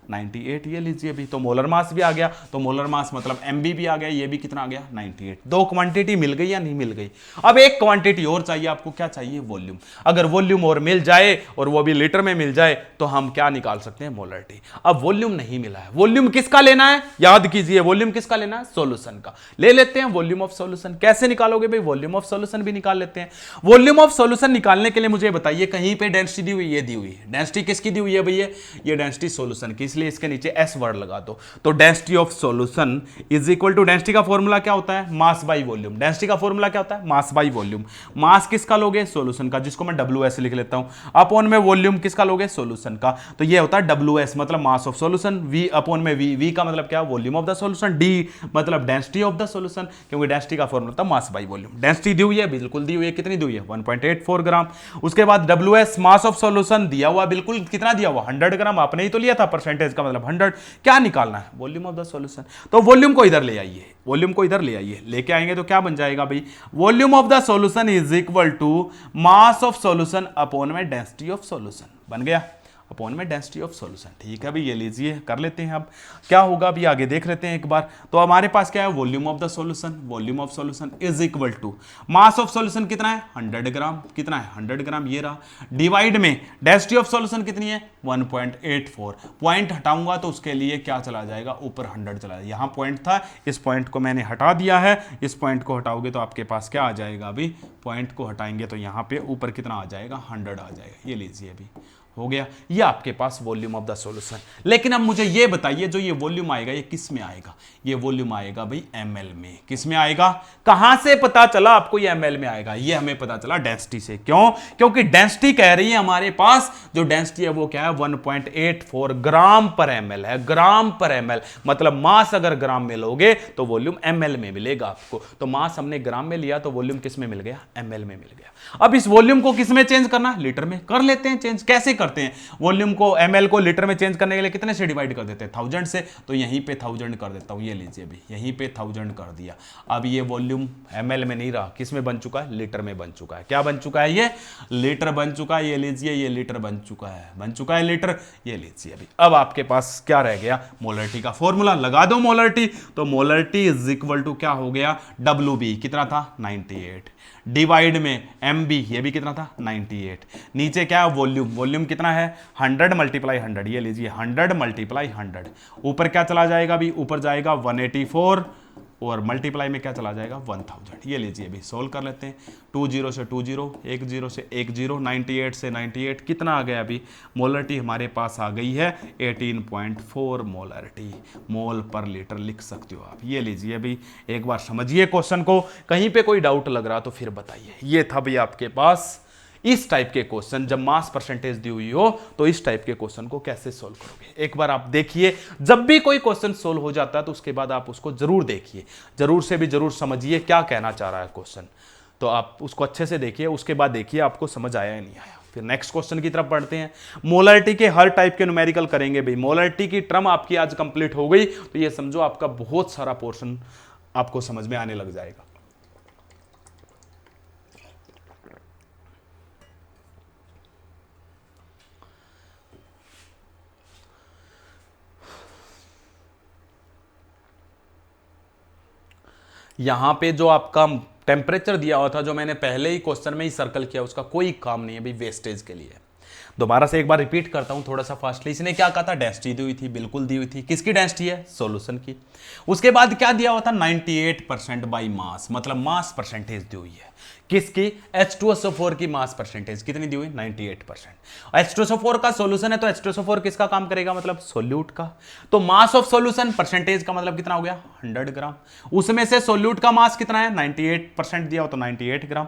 98। ये लीजिए भी, तो मोलर मास भी आ गया। तो मोलर मास मतलब MB भी आ गया, ये भी कितना आ गया 98। दो क्वांटिटी मिल गई या नहीं मिल गई। अब एक क्वांटिटी और चाहिए आपको, क्या चाहिए, वॉल्यूम। अगर वॉल्यूम और मिल जाए और वो भी लीटर में मिल जाए तो हम क्या निकाल सकते हैं, मोलरिटी। अब वॉल्यूम नहीं मिला है, वॉल्यूम किसका लेना है, याद कीजिए वॉल्यूम किसका लेना है, सॉल्यूशन का। ले लेते हैं वॉल्यूम ऑफ सॉल्यूशन। कैसे निकालोगे भाई, वॉल्यूम ऑफ सॉल्यूशन भी निकाल लेते हैं। वॉल्यूम ऑफ सॉल्यूशन निकालने के लिए मुझे बताइए, कहीं पे डेंसिटी दी हुई, ये दी हुई है। डेंसिटी किसकी दी हुई है भैया, ये डेंसिटी सॉल्यूशन की, इसलिए इसके नीचे S वर्ड लगा दो। तो density of solution is equal to, density का फॉर्मूला क्या होता है, मास बाई वॉल्यूम। डेंसिटी का फॉर्मूला क्या होता है, मास बाई वॉल्यूम। मास किसका लोगे, सॉल्यूशन का, जिसको मैं WS लिख लेता हूं। अपॉन में वॉल्यूम किसका लोगे, सॉल्यूशन का। तो ये होता है WS मतलब मास ऑफ सॉल्यूशन, V अपॉन में V का मतलब क्या, volume of the solution, D मतलब डेंसिटी ऑफ द सॉल्यूशन, क्योंकि डेंसिटी का फॉर्मूला था मास बाई वॉल्यूम। डेंसिटी दी हुई है, बिल्कुल दी हुई है, कितनी दी हुई है 1.84 ग्राम। उसके बाद WS मास ऑफ सॉल्यूशन दिया हुआ, बिल्कुल कितना दिया हुआ 100 ग्राम। आपने ही तो लिया था, परसेंटेज का मतलब 100। क्या निकालना है, वॉल्यूम ऑफ द सॉल्यूशन। तो वॉल्यूम को इधर ले आइए, वॉल्यूम को इधर ले आइए, लेके आएंगे तो क्या बन जाएगा भाई, volume of the solution is equal to mass of solution upon में डेंसिटी ऑफ सॉल्यूशन। बन गया, अपॉन में डेंसिटी ऑफ सॉल्यूशन। ठीक है भाई, ये लीजिए कर लेते हैं। अब क्या होगा अभी आगे देख लेते हैं एक बार। तो हमारे पास क्या है, volume of the solution, volume of solution is equal to mass of solution कितना है 100 ग्राम, कितना है 100 ग्राम, ये रहा, डिवाइड में डेंसिटी ऑफ सॉल्यूशन कितनी है 1.84। पॉइंट हटाऊंगा तो उसके लिए क्या चला जाएगा, ऊपर 100 चला जाएगा। यहाँ पॉइंट था, इस पॉइंट को मैंने हटा दिया है। इस पॉइंट को हटाओगे तो आपके पास क्या आ जाएगा, अभी पॉइंट को हटाएंगे तो यहाँ पे ऊपर कितना आ जाएगा 100 आ जाएगा। ये लीजिए अभी हो गया, ये आपके पास वॉल्यूम ऑफ द सॉल्यूशन। लेकिन अब मुझे ये बताइए, जो ये वॉल्यूम आएगा ये किस में आएगा, ये वॉल्यूम आएगा भाई ml में। किस में आएगा, कहां से पता चला आपको ये ml में आएगा, ये हमें पता चला डेंसिटी से। क्यों, क्योंकि डेंसिटी कह रही है हमारे पास, जो डेंसिटी है वो क्या है 1.84 ग्राम पर ml है। ग्राम पर ml मतलब मास अगर ग्राम में लोगे तो वॉल्यूम ml में मिलेगा आपको। तो मास हमने ग्राम में लिया तो वॉल्यूम किस में मिल गया, ml में मिल गया। अब इस वॉल्यूम को किस में चेंज करना, लीटर में। कर लेते हैं चेंज, कैसे कर करते हैं, वॉल्यूम को ml को लीटर में चेंज करने के लिए कितने से डिवाइड कर देते हैं, 1000 से। तो यहीं पे 1000 कर देता हूं, ये लीजिए अभी यहीं पे 1000 कर दिया। अब ये वॉल्यूम ml में नहीं रहा, किस में बन चुका है, लीटर में बन चुका है। क्या बन चुका है, ये लीटर बन चुका है। ये लीजिए ये लीटर बन चुका है लीटर। ये लीजिए अभी अब आपके पास क्या रह गया, मोलरिटी का फॉर्मूला लगा दो। मोलरिटी तो मोलरिटी इज इक्वल टू क्या हो गया, WB कितना था 98 डिवाइड में MB ये भी कितना था 98। नीचे क्या है वॉल्यूम, वॉल्यूम कितना है 100 मल्टीप्लाई 100, ये लीजिए 100 मल्टीप्लाई 100। ऊपर क्या चला जाएगा अभी, ऊपर जाएगा 184 और मल्टीप्लाई में क्या चला जाएगा 1000। ये लीजिए अभी सोल्व कर लेते हैं। 20 से 20, 10 से 10, 98 से 98 कितना आ गया अभी, मोलरिटी हमारे पास आ गई है 18.4 मोलरिटी, मोल पर लीटर लिख सकते हो आप। ये लीजिए अभी एक बार समझिए क्वेश्चन को, कहीं पे कोई डाउट लग रहा तो फिर बताइए। ये था भाई आपके पास इस टाइप के क्वेश्चन, जब मास परसेंटेज दी हुई हो तो इस टाइप के क्वेश्चन को कैसे सोल्व करोगे, एक बार आप देखिए। जब भी कोई क्वेश्चन सोल्व हो जाता है तो उसके बाद आप उसको जरूर देखिए, जरूर से भी जरूर समझिए क्या कहना चाह रहा है क्वेश्चन। तो आप उसको अच्छे से देखिए, उसके बाद देखिए आपको समझ आया या नहीं आया। फिर नेक्स्ट क्वेश्चन की तरफ बढ़ते हैं। मोलरिटी के हर टाइप के न्यूमेरिकल करेंगे भाई। मोलरिटी की टर्म आपकी आज कंप्लीट हो गई तो ये समझो आपका बहुत सारा पोर्शन आपको समझ में आने लग जाएगा। यहां पे जो आपका टेम्परेचर दिया हुआ था, जो मैंने पहले ही क्वेश्चन में ही सर्कल किया, उसका कोई काम नहीं है भाई, वेस्टेज के लिए। दोबारा से एक बार रिपीट करता हूं थोड़ा सा फास्टली। इसने क्या कहा था, डेंसिटी दी हुई थी, बिल्कुल दी हुई थी। किसकी डेंसिटी है, सॉल्यूशन की। उसके बाद क्या दिया हुआ था 98% बाई मास, मतलब मास परसेंटेज दी हुई है। किसकी, H2SO4 की मास परसेंटेज कितनी दी हुई 98%। H2SO4 का सॉल्यूशन है तो H2SO4 किसका काम करेगा, मतलब सोल्यूट का। तो मास ऑफ सॉल्यूशन परसेंटेज का मतलब कितना हो गया 100 ग्राम। उसमें से सोल्यूट का मास कितना है 98% दिया हो तो 98 ग्राम।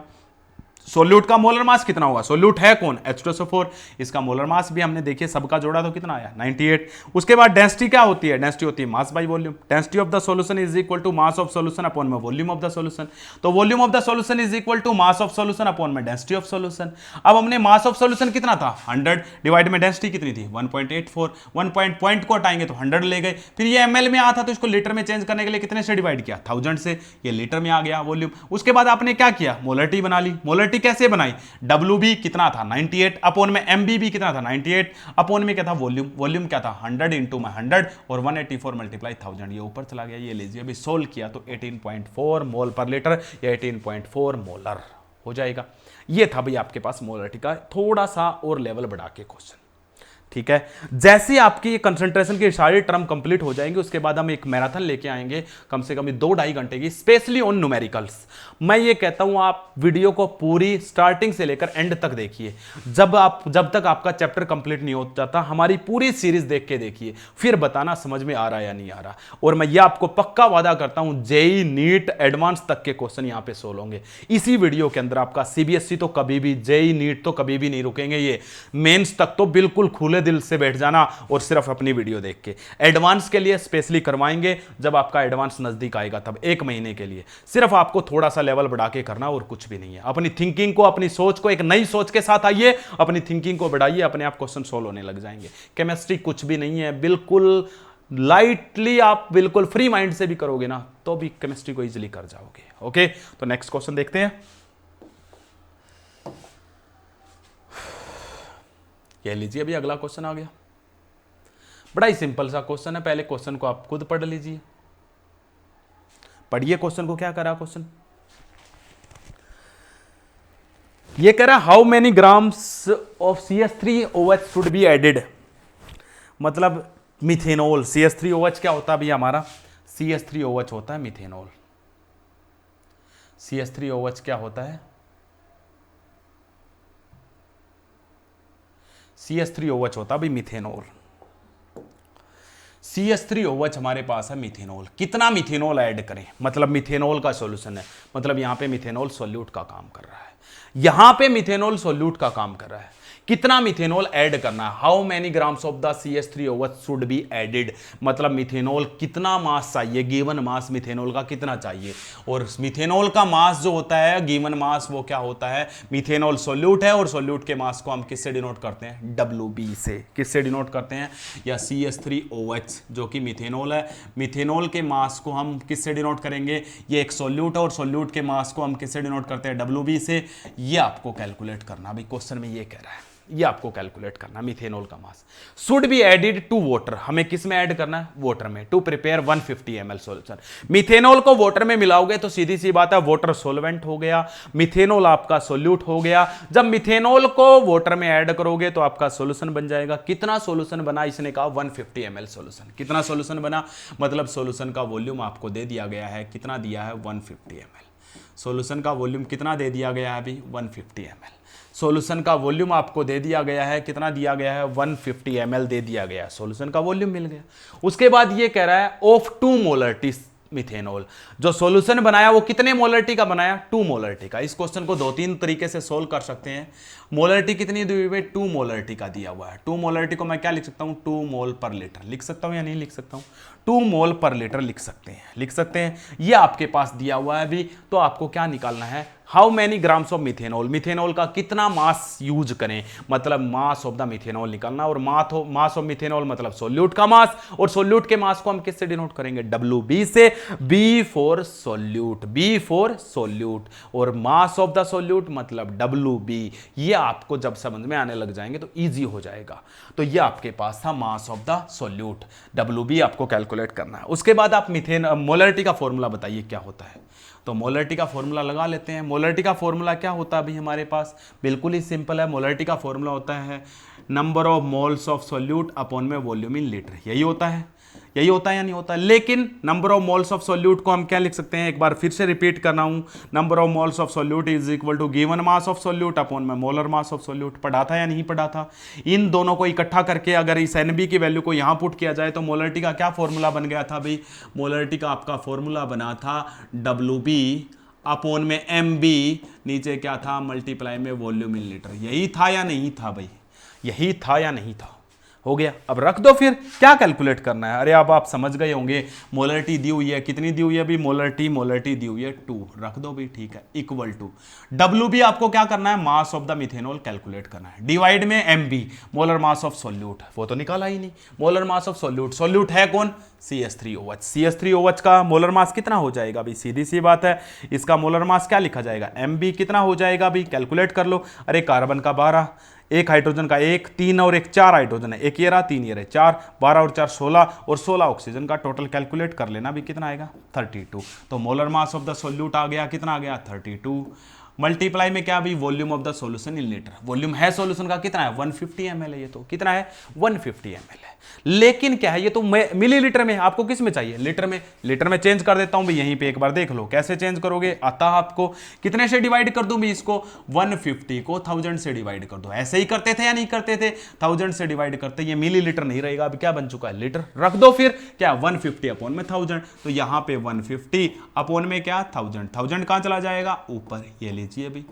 सोल्यूट का मोलर मास कितना होगा, सोल्यूट है कौन H2SO4, इसका मोलर मास भी हमने देखिए सबका जोड़ा तो कितना आया 98। उसके बाद डेंसिटी क्या होती है, डेंसिटी होती है mass by volume. Density of the solution is equal to mass of solution upon में वॉल्यूम ऑफ द सॉल्यूशन। तो volume of the solution is equal to mass of solution upon में density of solution. अब हमने मास of solution कितना था 100 divide में density कितनी थी 1.84, 1 पॉइंट को हटाएंगे तो 100 ले गए। फिर ये ml में आता था तो इसको लीटर में चेंज करने के लिए कितने से डिवाइड किया 1000 से, ये लीटर में आ गया वॉल्यूम। उसके बाद आपने क्या किया, मोलरिटी बना ली। मोलरिटी कैसे बनाई, WB कितना था 98 अपॉन में MB भी कितना था 98 अपॉन में क्या था वॉल्यूम, वॉल्यूम क्या था 100 इंटू में 100 और 184 मल्टीप्लाई 1000, ये ऊपर चला गया। ये लीजिए अभी सोल्व किया तो 18.4 मोल पर लीटर या 18.4 मोलर हो जाएगा। ये था भाई आपके पास मोलरिटी का थोड़ा सा और लेवल बढ़ा के क्वेश्चन। ठीक है, जैसे आपकी कंसंट्रेशन की सारी टर्म कंप्लीट हो जाएंगे उसके बाद हम एक मैराथन लेके आएंगे कम से कम 2-2.5 घंटे की, स्पेशली ऑन न्यूमेरिकल्स। मैं ये कहता हूं आप वीडियो को पूरी स्टार्टिंग से लेकर एंड तक देखिए। जब तक आपका चैप्टर कंप्लीट नहीं हो जाता हमारी पूरी सीरीज देख के देखिए, फिर बताना समझ में आ रहा है या नहीं आ रहा। और मैं ये आपको पक्का वादा करता हूं जेई नीट एडवांस तक के क्वेश्चन यहां पे सोल्व होंगे इसी वीडियो के अंदर। आपका CBSE तो कभी भी, जेई नीट तो कभी भी नहीं रुकेंगे, ये मेंस तक तो बिल्कुल खुले दिल से बैठ जाना और सिर्फ अपनी वीडियो देख के। एडवांस के लिए स्पेशली करवाएंगे जब आपका एडवांस नजदीक आएगा, तब 1 महीने के लिए सिर्फ आपको थोड़ा सा लेवल बढ़ा के करना और कुछ भी नहीं है। अपनी थिंकिंग को, अपनी सोच को एक नई सोच के साथ आइए, अपनी थिंकिंग को बढ़ाइए, अपने आप क्वेश्चन सोल्व होने लग जाएंगे। केमिस्ट्री कुछ भी नहीं है, बिल्कुल लाइटली आप बिल्कुल फ्री माइंड से भी करोगे ना तो भी केमिस्ट्री को इजीली कर जाओगे। ओके, तो नेक्स्ट क्वेश्चन देखते हैं। ये लीजिए अभी अगला क्वेश्चन आ गया, बड़ा ही सिंपल सा क्वेश्चन है। पहले क्वेश्चन को आप खुद पढ़ लीजिए, पढ़िए क्वेश्चन को। क्या करा क्वेश्चन, ये कह रहा how many grams of CH3OH should be added, मतलब मिथेनॉल। CH3OH क्या होता है भैया हमारा, CH3OH होता है मिथेनॉल। CH3OH क्या होता है, CH3OH होता है भाई मिथेनॉल। CH3OH हमारे पास है मिथेनॉल। कितना मिथेनॉल ऐड करें, मतलब मिथेनॉल का सॉल्यूशन है, मतलब यहां पे मिथेनॉल सॉल्यूट का काम कर रहा है। यहां पे मिथेनॉल सोल्यूट का काम कर रहा है। कितना मिथेनॉल ऐड करना है, how many grams of the CH3OH should be added, मतलब मिथेनॉल कितना मास चाहिए, गिवन मास मिथेनॉल का कितना चाहिए। और मिथेनॉल का मास जो होता है, गिवन मास, वो क्या होता है, मिथेनॉल सोल्यूट है और सोल्यूट के मास को हम किससे डिनोट करते हैं, WB से। किससे डिनोट करते हैं, या CH3OH जो कि मिथेनॉल है, मिथेनॉल के मास को हम किससे डिनोट करेंगे, ये एक सोल्यूट है और सोल्यूट के मास को हम किससे डिनोट करते हैं, WB से। ये आपको कैलकुलेट करना, अभी क्वेश्चन में ये कह रहा है, ये आपको कैलकुलेट करना, मिथेनॉल का mass should be added to water, हमें किस में ऐड करना है, वाटर में, to prepare 150 ml solution. Methanol को वाटर में मिलाओगे तो सीधी सी बात है, वाटर सोलवेंट हो गया, मिथेनॉल आपका सोल्यूट हो गया। जब मिथेनॉल को वाटर में ऐड करोगे तो आपका सॉल्यूशन बन जाएगा। कितना सॉल्यूशन बना, इसने कहा 150 ml सॉल्यूशन। कितना सॉल्यूशन बना, मतलब सॉल्यूशन का वॉल्यूम आपको दे दिया गया है, कितना दिया है, 150 ml। सॉल्यूशन का वॉल्यूम कितना दे दिया गया है अभी, 150 ml। सॉल्यूशन का वॉल्यूम आपको दे दिया गया है, कितना दिया गया है, 150 ml दे दिया गया है, सॉल्यूशन का वॉल्यूम मिल गया। उसके बाद ये कह रहा है ऑफ 2 मोलरिटी मिथेनॉल, जो सॉल्यूशन बनाया वो कितने मोलरिटी का बनाया, 2 मोलरिटी का। इस क्वेश्चन को 2-3 तरीके से सोल्व कर सकते हैं। मोलरिटी कितनी दी हुई है, 2 मोलरिटी का दिया हुआ है। 2 मोलरिटी को मैं क्या लिख सकता हूं, 2 मोल पर लीटर लिख सकता हूं या नहीं लिख सकता हूं, 2 मोल पर लीटर लिख सकते हैं, लिख सकते हैं। ये आपके पास दिया हुआ है अभी, तो आपको क्या निकालना है, how many grams of methanol, methanol का कितना मास यूज करें, मतलब मास ऑफ द मिथेनॉल निकालना। और मास ऑफ मिथेनॉल मतलब सोल्यूट का मास, और सोल्यूट के मास को हम किससे डिनोट करेंगे, WB से। B for solute, B for solute, और मास ऑफ द सोल्यूट मतलब WB। ये आपको जब समझ में आने लग जाएंगे तो इजी हो जाएगा। तो ये आपके पास था मास ऑफ द सोल्यूट, WB आपको कैलकुलेट करना है। उसके बाद आप मोलरिटी का फॉर्मूला बताइए क्या होता है, तो मोलरिटी का फॉर्मूला लगा लेते हैं। मोलरिटी का फॉर्मूला क्या होता है अभी हमारे पास, बिल्कुल ही सिंपल है। मोलरिटी का फॉर्मूला होता है number of moles of solute upon में वॉल्यूम इन लीटर, यही होता है, यही होता है या नहीं होता है। लेकिन number of moles of solute को हम क्या लिख सकते हैं, एक बार फिर से रिपीट करना हूं, number of moles of solute is equal to given mass of solute upon में मोलर मास ऑफ सोल्यूट। पढ़ा था या नहीं पढ़ा था। इन दोनों को इकट्ठा करके अगर इस NB की वैल्यू को यहां पुट किया जाए तो मोलरिटी का क्या फॉर्मूला बन गया था भाई, मोलरिटी का आपका फॉर्मूला बना था WB अपॉन में MB, नीचे क्या था, मल्टीप्लाई में वॉल्यूम इन लीटर। यही था या नहीं था भाई, यही था या नहीं था, हो गया। अब रख दो, फिर क्या कैलकुलेट करना है, अरे अब आप समझ गए होंगे। मोलरिटी दी हुई है, कितनी दी हुई है अभी, मोलरिटी दी हुई है 2, रख दो भी, ठीक है, इक्वल टू WB आपको क्या करना है, मास ऑफ द मिथेनॉल कैलकुलेट करना है, डिवाइड में MB molar mass of solute, वो तो निकाला ही नहीं। Molar mass of solute, solute है कौन, CH3OH। CH3OH का मोलर मास कितना हो जाएगा अभी, सीधी सी बात है, इसका मोलर मास क्या लिखा जाएगा, MB कितना हो जाएगा अभी, कैलकुलेट कर लो। अरे कार्बन का 12, एक हाइड्रोजन का 1, 3 और 1 4 हाइड्रोजन है, एक ये रहा, 3 ये रहे, 4, 12 और 4 16, और 16 ऑक्सीजन का टोटल कैलकुलेट कर लेना भी, कितना आएगा 32। तो molar mass of the solute आ गया, कितना आ गया 32, मल्टीप्लाई में क्या भी, volume of the solution in litre. Volume है सॉल्यूशन का कितना है, 150 ml है, ये तो कितना है 150 ml है। लेकिन क्या है, ये तो मिलीलीटर में, आपको किस में चाहिए, लीटर में। लीटर में चेंज कर देता हूं भाई, यहीं पे एक बार देख लो कैसे चेंज करोगे। आता आपको कितने से डिवाइड कर दूं भी इसको, 150 को 1000 से डिवाइड कर दो। ऐसे ही करते थे या नहीं करते थे, 1000 से डिवाइड करते, ये मिलीलीटर नहीं रहेगा, अब क्या बन चुका है, लीटर। रख दो फिर क्या, 150 अपॉन में 1000, तो यहां पे 150 अपॉन में क्या 1000, 1000 कहां चला जाएगा ऊपर, ये लीजिए अभी।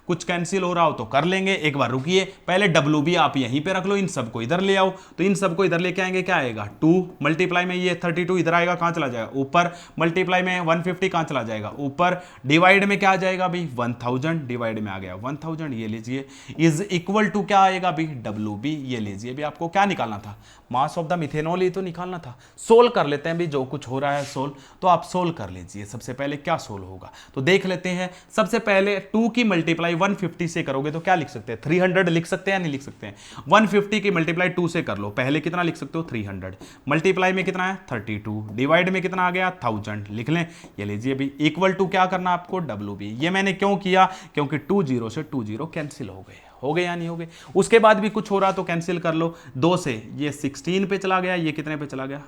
कुछ कैंसिल हो रहा हो तो कर लेंगे, एक बार रुकिए, पहले WB आप यहीं पे रख लो, इन सबको इधर ले आओ, तो इन सबको इधर लेके आएंगे, क्या आएगा 2, मल्टीप्लाई में ये 32 इधर आएगा, कहां चला जाएगा ऊपर, मल्टीप्लाई में 150 कहां चला जाएगा ऊपर, डिवाइड में क्या आ जाएगा भाई 1000, डिवाइड में आ गया 1000, ये लीजिए, इज इक्वल टू क्या आएगा भाई WB, ये लीजिए भी। आपको क्या निकालना था, मास ऑफ द मिथेनॉल ही तो निकालना था। सोल्व कर लेते हैं भी, जो कुछ हो रहा है सोल्व, तो आप सोल्व कर लीजिए। सबसे पहले क्या सोल्व होगा तो देख लेते हैं। सबसे पहले 2 की मल्टीप्लाई 150 से करोगे तो क्या लिख सकते हैं, 300 लिख सकते हैं, नहीं लिख सकते हैं। 150 की मल्टीप्लाई 2 से कर लो, पहले कितना लिख सकते हो 300, मल्टीप्लाई में कितना है 32, डिवाइड में कितना आ गया 1000, लिख लें, ये लीजिए भी, इक्वल टू क्या करना आपको WB। ये मैंने क्यों किया, क्योंकि 2 0 से 2 0 कैंसिल हो गए, हो गए या नहीं हो गए। उसके बाद भी कुछ हो रहा तो कैंसिल कर लो, 2 से ये 16 पे चला गया, ये कितने पे चला गया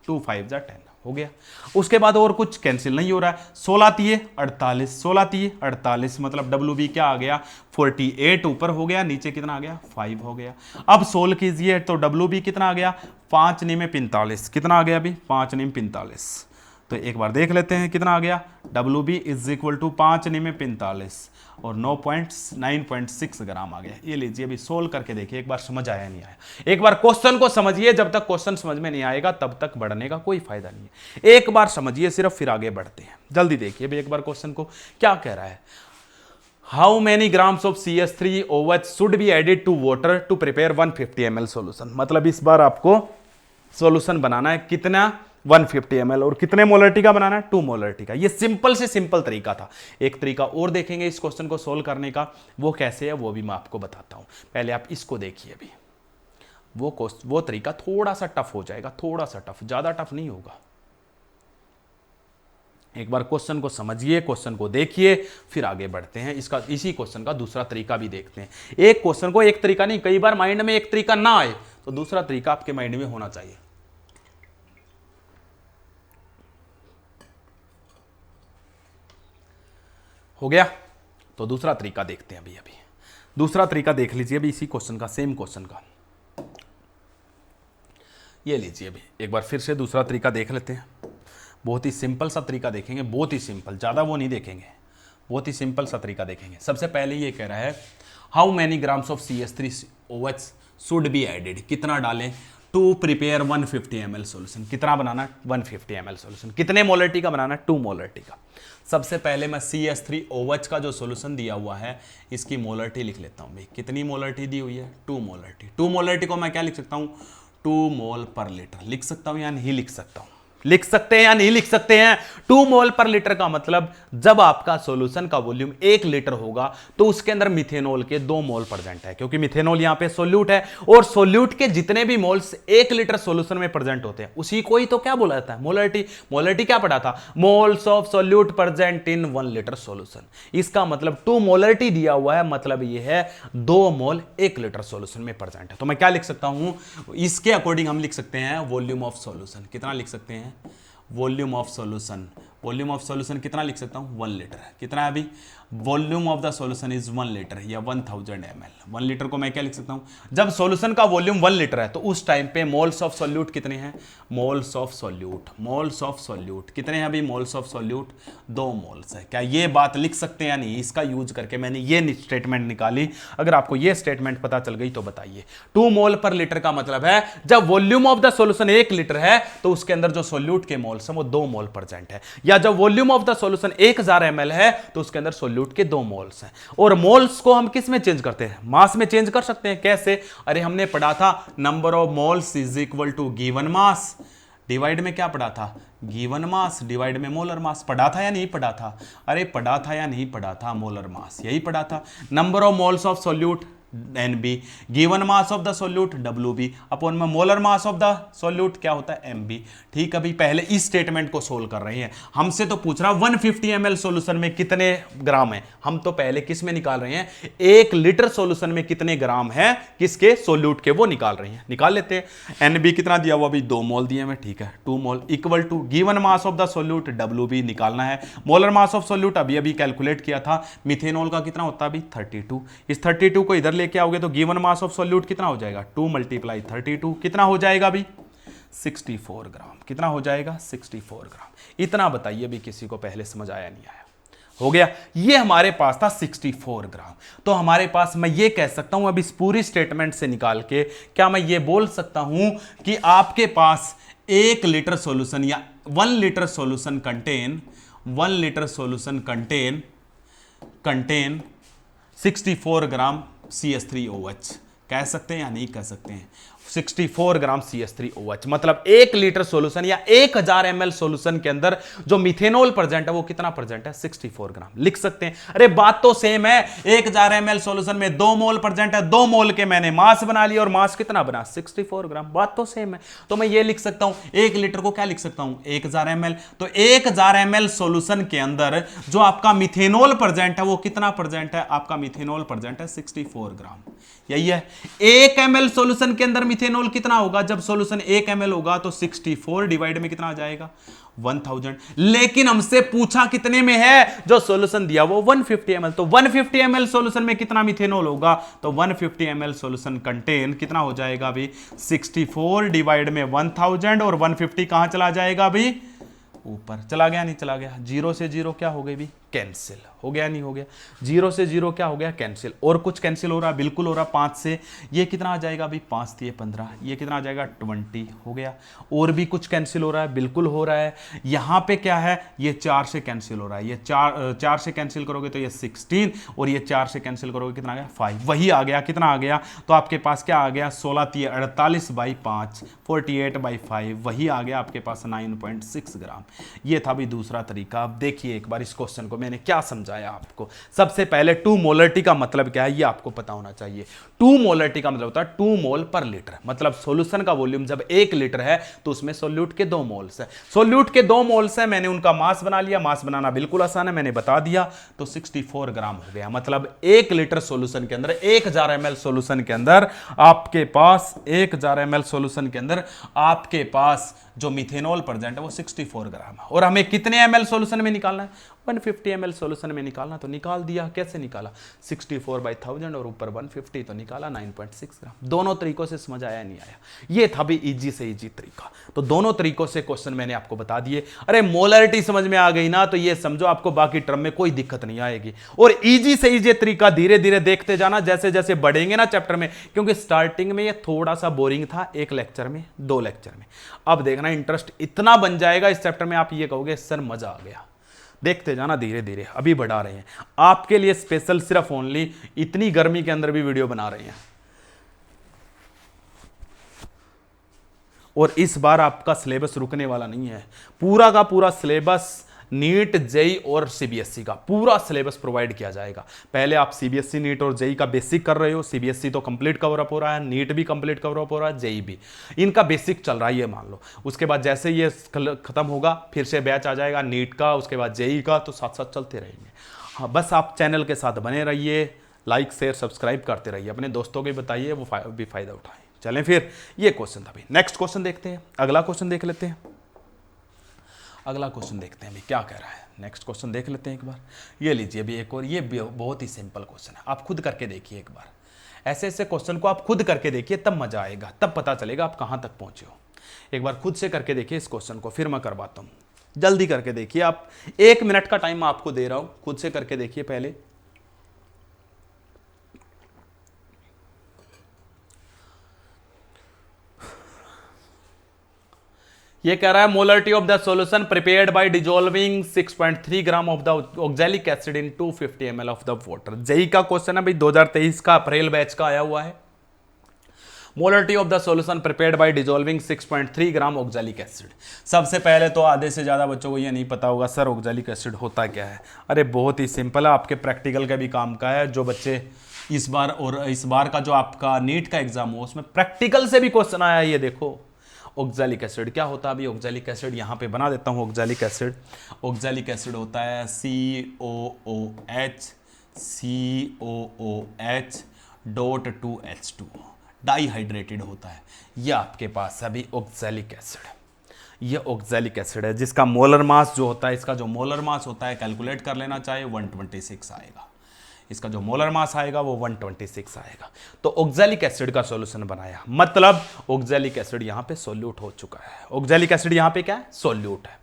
2 5 जा 10, हो गया। उसके बाद और कुछ कैंसिल नहीं हो रहा है, 16 तिये 48, 16 तिये 48, मतलब WB क्या आ गया 48 ऊपर हो गया, नीचे कितना आ गया 5 हो गया। अब सोल्व कीजिए तो WB कितना आ गया 5 9 में 45, कितना आ गया अभी 5 9 में 45, तो एक बार देख लेते हैं कितना आ गया। W B is equal to 5 में 45 और 9.6 ग्राम आ गया। ये लीजिए, अभी सोल्व करके देखिए एक बार, समझ आया नहीं आया। एक बार क्वेश्चन को समझिए, जब तक क्वेश्चन समझ में नहीं आएगा तब तक बढ़ने का कोई फायदा नहीं है। एक बार समझिए सिर्फ, फिर आगे बढ़ते हैं। जल्दी देखिए अभी एक बार क्वेश्चन को क्या कह रहा है। How many grams of CH3OH should be added to water to prepare 150 ml solution. मतलब इस बार आपको सोल्यूशन बनाना है कितना, 150 ml, और कितने मोलरिटी का बनाना है, 2 मोलरिटी का। ये सिंपल से सिंपल तरीका था। एक तरीका और देखेंगे इस क्वेश्चन को सोल्व करने का, वो कैसे है वो भी मैं आपको बताता हूं। पहले आप इसको देखिए अभी। वो तरीका थोड़ा सा टफ हो जाएगा, थोड़ा सा टफ, ज्यादा टफ नहीं होगा। एक बार क्वेश्चन को समझिए, क्वेश्चन को देखिए, फिर आगे बढ़ते हैं। इसी क्वेश्चन का दूसरा तरीका भी देखते हैं। एक क्वेश्चन को एक तरीका नहीं, कई बार माइंड में एक तरीका ना आए तो दूसरा तरीका आपके माइंड में होना चाहिए। हो गया, तो दूसरा तरीका देखते हैं। अभी दूसरा तरीका देख लीजिए अभी इसी क्वेश्चन का, सेम क्वेश्चन का। ये लीजिए अभी एक बार फिर से दूसरा तरीका देख लेते हैं। बहुत ही सिंपल सा तरीका देखेंगे, बहुत ही सिंपल, ज़्यादा वो नहीं देखेंगे, बहुत ही सिंपल सा तरीका देखेंगे। सबसे पहले ये कह रहा है how many grams of CH3OH should be added, कितना डालें टू प्रिपेयर 150 ml सोल्यूशन। कितना बनाना, 150 ml सोल्यूशन। कितने मोलरिटी का बनाना, 2 मोलरिटी का। सबसे पहले मैं CH3OH का जो सोल्यूशन दिया हुआ है इसकी मोलरिटी लिख लेता हूँ भाई। कितनी मोलरिटी दी हुई है, 2 मोलरिटी। 2 मोलरिटी को मैं क्या लिख सकता हूँ, 2 मोल पर लीटर। लिख सकता हूँ या नहीं लिख सकता हूँ, लिख सकते हैं या नहीं लिख सकते हैं। 2 मोल पर लीटर का मतलब जब आपका सॉल्यूशन का वॉल्यूम 1 लीटर होगा तो उसके अंदर मिथेनॉल के 2 मोल प्रेजेंट है, क्योंकि मिथेनॉल यहां पे सोल्यूट है, और सोल्यूट के जितने भी मोल्स 1 लीटर सॉल्यूशन में प्रेजेंट होते हैं उसी को ही तो क्या बोला जाता है, मोलरिटी। मोलरिटी क्या पढ़ा था, moles of solute present in 1 litre solution. इसका मतलब 2 मोलरिटी दिया हुआ है, मतलब ये है 2 मोल 1 लीटर सॉल्यूशन में प्रेजेंट है। तो मैं क्या लिख सकता हूं, इसके अकॉर्डिंग हम लिख सकते हैं वॉल्यूम ऑफ सॉल्यूशन। कितना लिख सकते हैं, volume of solution. Volume of solution कितना लिख सकता हूं, 1 लीटर। कितना है अभी, volume of the solution is 1 litre या 1000 ml। 1 लीटर को मैं क्या लिख सकता हूं, जब सॉल्यूशन का वॉल्यूम 1 लीटर है तो उस टाइम पे मोल्स ऑफ सॉल्यूट कितने हैं, moles of solute, moles of solute कितने हैं अभी, मोल्स ऑफ सॉल्यूट 2 मोल्स है। क्या ये बात लिख सकते हैं या नहीं, इसका यूज करके मैंने ये स्टेटमेंट निकाली। अगर आपको ये स्टेटमेंट पता चल गई तो बताइए। 2 मोल पर लीटर का मतलब है जब volume of the solution 1 litre है तो उसके अंदर जो सॉल्यूट के मोल्स हैं वो 2 मोल प्रेजेंट है, या जब volume of the solution 1000 ml है तो उसके अंदर सॉल्यूट के 2 मोल्स हैं। और मोल्स को हम किस में चेंज करते हैं, मास में चेंज कर सकते हैं। कैसे, अरे हमने पढ़ा था number of moles is equal to given mass divide में क्या पढ़ा था, गिवन मास डिवाइड में मोलर मास। पढ़ा था या नहीं पढ़ा था, अरे पढ़ा था या नहीं पढ़ा था, मोलर मास यही पढ़ा था। Number of moles of solute NB, given mass of the solute WB, upon में molar mass of the solute क्या होता है MB। ठीक, अभी पहले इस स्टेटमेंट को सोल्व कर रहे हैं। हमसे तो पूछ रहा 150 ml सॉल्यूशन में कितने ग्राम है, हम तो पहले किस में निकाल रहे हैं, 1 लीटर सॉल्यूशन में कितने ग्राम है, किसके, सोल्यूट के, वो निकाल रहे हैं। निकाल लेते हैं। NB कितना दिया हुआ, अभी 2 मोल दिए हैं, ठीक है, 2 mole equal to given mass of the solute WB निकालना है। मोलर मास ऑफ सोल्यूट अभी अभी कैलकुलेट किया था, मिथेनॉल का कितना होता है अभी 32। इस 32 को इधर लेके आओगे तो गिवन मास ऑफ सॉल्यूट कितना हो जाएगा, 2 × 32 कितना हो जाएगा अभी, 64 ग्राम। कितना हो जाएगा, 64 ग्राम। इतना बताइए अभी किसी को पहले समझ आया नहीं आया, हो गया। ये हमारे पास था 64 ग्राम। तो हमारे पास, मैं ये कह सकता हूं अब इस पूरी स्टेटमेंट से निकाल के, क्या मैं ये बोल सकता हूं कि आपके पास 1 लीटर सॉल्यूशन या 1 litre solution contain 1 litre solution contain 64 ग्राम CH3OH। कह सकते हैं या नहीं कह सकते हैं, 64 ग्राम CH3OH मतलब 1 लीटर सॉल्यूशन या 1000 ml सॉल्यूशन के अंदर जो मिथेनॉल प्रेजेंट है वो कितना प्रेजेंट है, 64 ग्राम। लिख सकते हैं, अरे बात तो सेम है, 1000 ml सॉल्यूशन में 2 मोल प्रेजेंट है, 2 मोल के मैंने मास बना लिया और मास कितना बना, 64 ग्राम। बात तो सेम है। तो मैं ये लिख सकता हूं, 1 लीटर को क्या लिख सकता हूं, 1000 ml। तो 1000 ml सॉल्यूशन के अंदर जो आपका मिथेनॉल प्रेजेंट है वो कितना प्रेजेंट है, आपका मिथेनॉल प्रेजेंट है 64 ग्राम। यही है, 1 ml सॉल्यूशन के अंदर मिथेनॉल कितना होगा, जब सॉल्यूशन 1 ml होगा तो 64 डिवाइड में कितना आ जाएगा, 1000। लेकिन हमसे पूछा कितने में है, जो सॉल्यूशन दिया वो 150 ml। तो 150 ml सॉल्यूशन में कितना मिथेनॉल होगा, तो 150 ml सॉल्यूशन कंटेन कितना हो जाएगा अभी, 64 डिवाइड में 1000, और 150 कहां चला जाएगा अभी, ऊपर चला गया, नहीं चला गया, 0 से 0 क्या हो गई भी, कैंसिल हो गया, नहीं हो गया, 0 से 0 क्या हो गया, कैंसिल। और कुछ कैंसिल हो रहा है, बिल्कुल हो रहा, 5 से ये कितना आ जाएगा भी, 5 दिए 15, ये कितना आ जाएगा 20 हो गया। और भी कुछ कैंसिल हो रहा है, बिल्कुल हो रहा है। यहाँ पे क्या है, ये 4 से कैंसिल हो रहा है, ये 4 से कैंसिल करोगे तो ये 16, और ये 4 से कैंसिल करोगे कितना आ गया 5, वही आ गया, कितना आ गया, तो आपके पास क्या आ गया 16 3 48/5 48/5, वही आ गया आपके पास 9.6 ग्राम। ये था भी दूसरा तरीका। अब देखिए एक बार इस क्वेश्चन को मैंने क्या समझाया आपको। सबसे पहले 2 मोलरिटी का मतलब क्या है ये आपको पता होना चाहिए। 2 मोलरिटी का मतलब होता है 2 मोल पर लीटर, मतलब सॉल्यूशन का वॉल्यूम जब 1 लीटर है तो उसमें सोल्यूट के 2 मोल्स है। सोल्यूट के 2 मोल्स है, मैंने उनका मास बना लिया, मास बनाना बिल्कुल आसान है, मैंने बता दिया, तो 64 ग्राम हो गया। मतलब 1 लीटर सॉल्यूशन के अंदर, 1000 ml सॉल्यूशन के अंदर आपके पास 1000 ml सॉल्यूशन के अंदर आपके पास जो मिथेनॉल प्रेजेंट है वो 64 ग्राम है। और हमें कितने ml सॉल्यूशन में निकालना है, 150 ml सॉल्यूशन में निकालना, तो निकाल दिया। कैसे निकाला, 64/1000 और ऊपर 150 तो निकाला 9.6 ग्राम। दोनों तरीकों से समझ आया नहीं आया, ये था भी इजी से इजी तरीका। तो दोनों तरीकों से क्वेश्चन मैंने आपको बता दिए। अरे मोलरिटी समझ में आ गई ना, तो ये समझो आपको बाकी टर्म में कोई दिक्कत नहीं आएगी। और इजी से इजी तरीका धीरे धीरे देखते जाना जैसे जैसे बढ़ेंगे ना चैप्टर में, क्योंकि स्टार्टिंग में ये थोड़ा सा बोरिंग था, 1 लेक्चर में 2 लेक्चर में। अब देखना इंटरेस्ट इतना बन जाएगा इस चैप्टर में, आप ये कहोगे सर मजा आ गया। देखते जाना धीरे धीरे, अभी बढ़ा रहे हैं आपके लिए स्पेशल, सिर्फ ओनली इतनी गर्मी के अंदर भी वीडियो बना रहे हैं। और इस बार आपका सिलेबस रुकने वाला नहीं है, पूरा का पूरा सिलेबस नीट जेई और सीबीएसई का पूरा सिलेबस प्रोवाइड किया जाएगा। पहले आप सीबीएसई नीट और जेई का बेसिक कर रहे हो, सीबीएसई तो कंप्लीट कवर अप हो रहा है, नीट भी कंप्लीट कवर अप हो रहा है, जेई भी, इनका बेसिक चल रहा है ये मान लो। उसके बाद जैसे ये खत्म होगा फिर से बैच आ जाएगा नीट का, उसके बाद जेई का, तो साथ साथ चलते रहेंगे। हाँ बस आप चैनल के साथ बने रहिए, लाइक शेयर सब्सक्राइब करते रहिए, अपने दोस्तों को बताइए वो भी फायदा उठाएं। चलें फिर, ये क्वेश्चन था भाई। नेक्स्ट क्वेश्चन देखते हैं, अगला क्वेश्चन देख लेते हैं। अगला क्वेश्चन देखते हैं भाई क्या कह रहा है। नेक्स्ट क्वेश्चन देख लेते हैं एक बार। ये लीजिए अभी एक और, ये बहुत ही सिंपल क्वेश्चन है, आप खुद करके देखिए एक बार। ऐसे ऐसे क्वेश्चन को आप खुद करके देखिए, तब मजा आएगा, तब पता चलेगा आप कहाँ तक पहुँचे हो। एक बार खुद से करके देखिए इस क्वेश्चन को, फिर मैं करवाता हूँ। जल्दी करके देखिए आप, 1 मिनट का टाइम आपको दे रहा हूँ, खुद से करके देखिए पहले। ये कह रहा है molarity of the solution prepared by dissolving 6.3 gram of the oxalic acid in 250 ml of the water. JEE का क्वेश्चन है भाई, 2023 का अप्रैल बैच का आया हुआ है। Molarity of the solution prepared by dissolving 6.3 gram oxalic acid. सबसे पहले तो आधे से ज़्यादा बच्चों को ये नहीं पता होगा सर ऑक्सैलिक एसिड होता क्या है। अरे बहुत ही सिंपल है, आपके प्रैक्टिकल का भी काम का है। जो बच्चे इस बार का जो आपका नीट का एग्जाम हो उसमें प्रैक्टिकल से भी क्वेश्चन आया है, ये देखो ऑक्सैलिक एसिड क्या होता है। अभी ऑक्सैलिक एसिड यहाँ पे बना देता हूँ। ऑक्सैलिक एसिड होता है COOH डाईहाइड्रेटेड होता है। ये आपके पास अभी ऑक्सैलिक एसिड, ये ऑक्सैलिक एसिड है जिसका मोलर मास जो होता है, इसका जो मोलर मास होता है कैलकुलेट कर लेना चाहिए, 126 आएगा। इसका जो मोलर मास आएगा वो 126 आएगा। तो ऑक्सैलिक एसिड का सॉल्यूशन बनाया, मतलब ऑक्सैलिक एसिड यहाँ पे सॉल्यूट हो चुका है। ऑक्सैलिक एसिड यहाँ पे क्या है, सॉल्यूट है।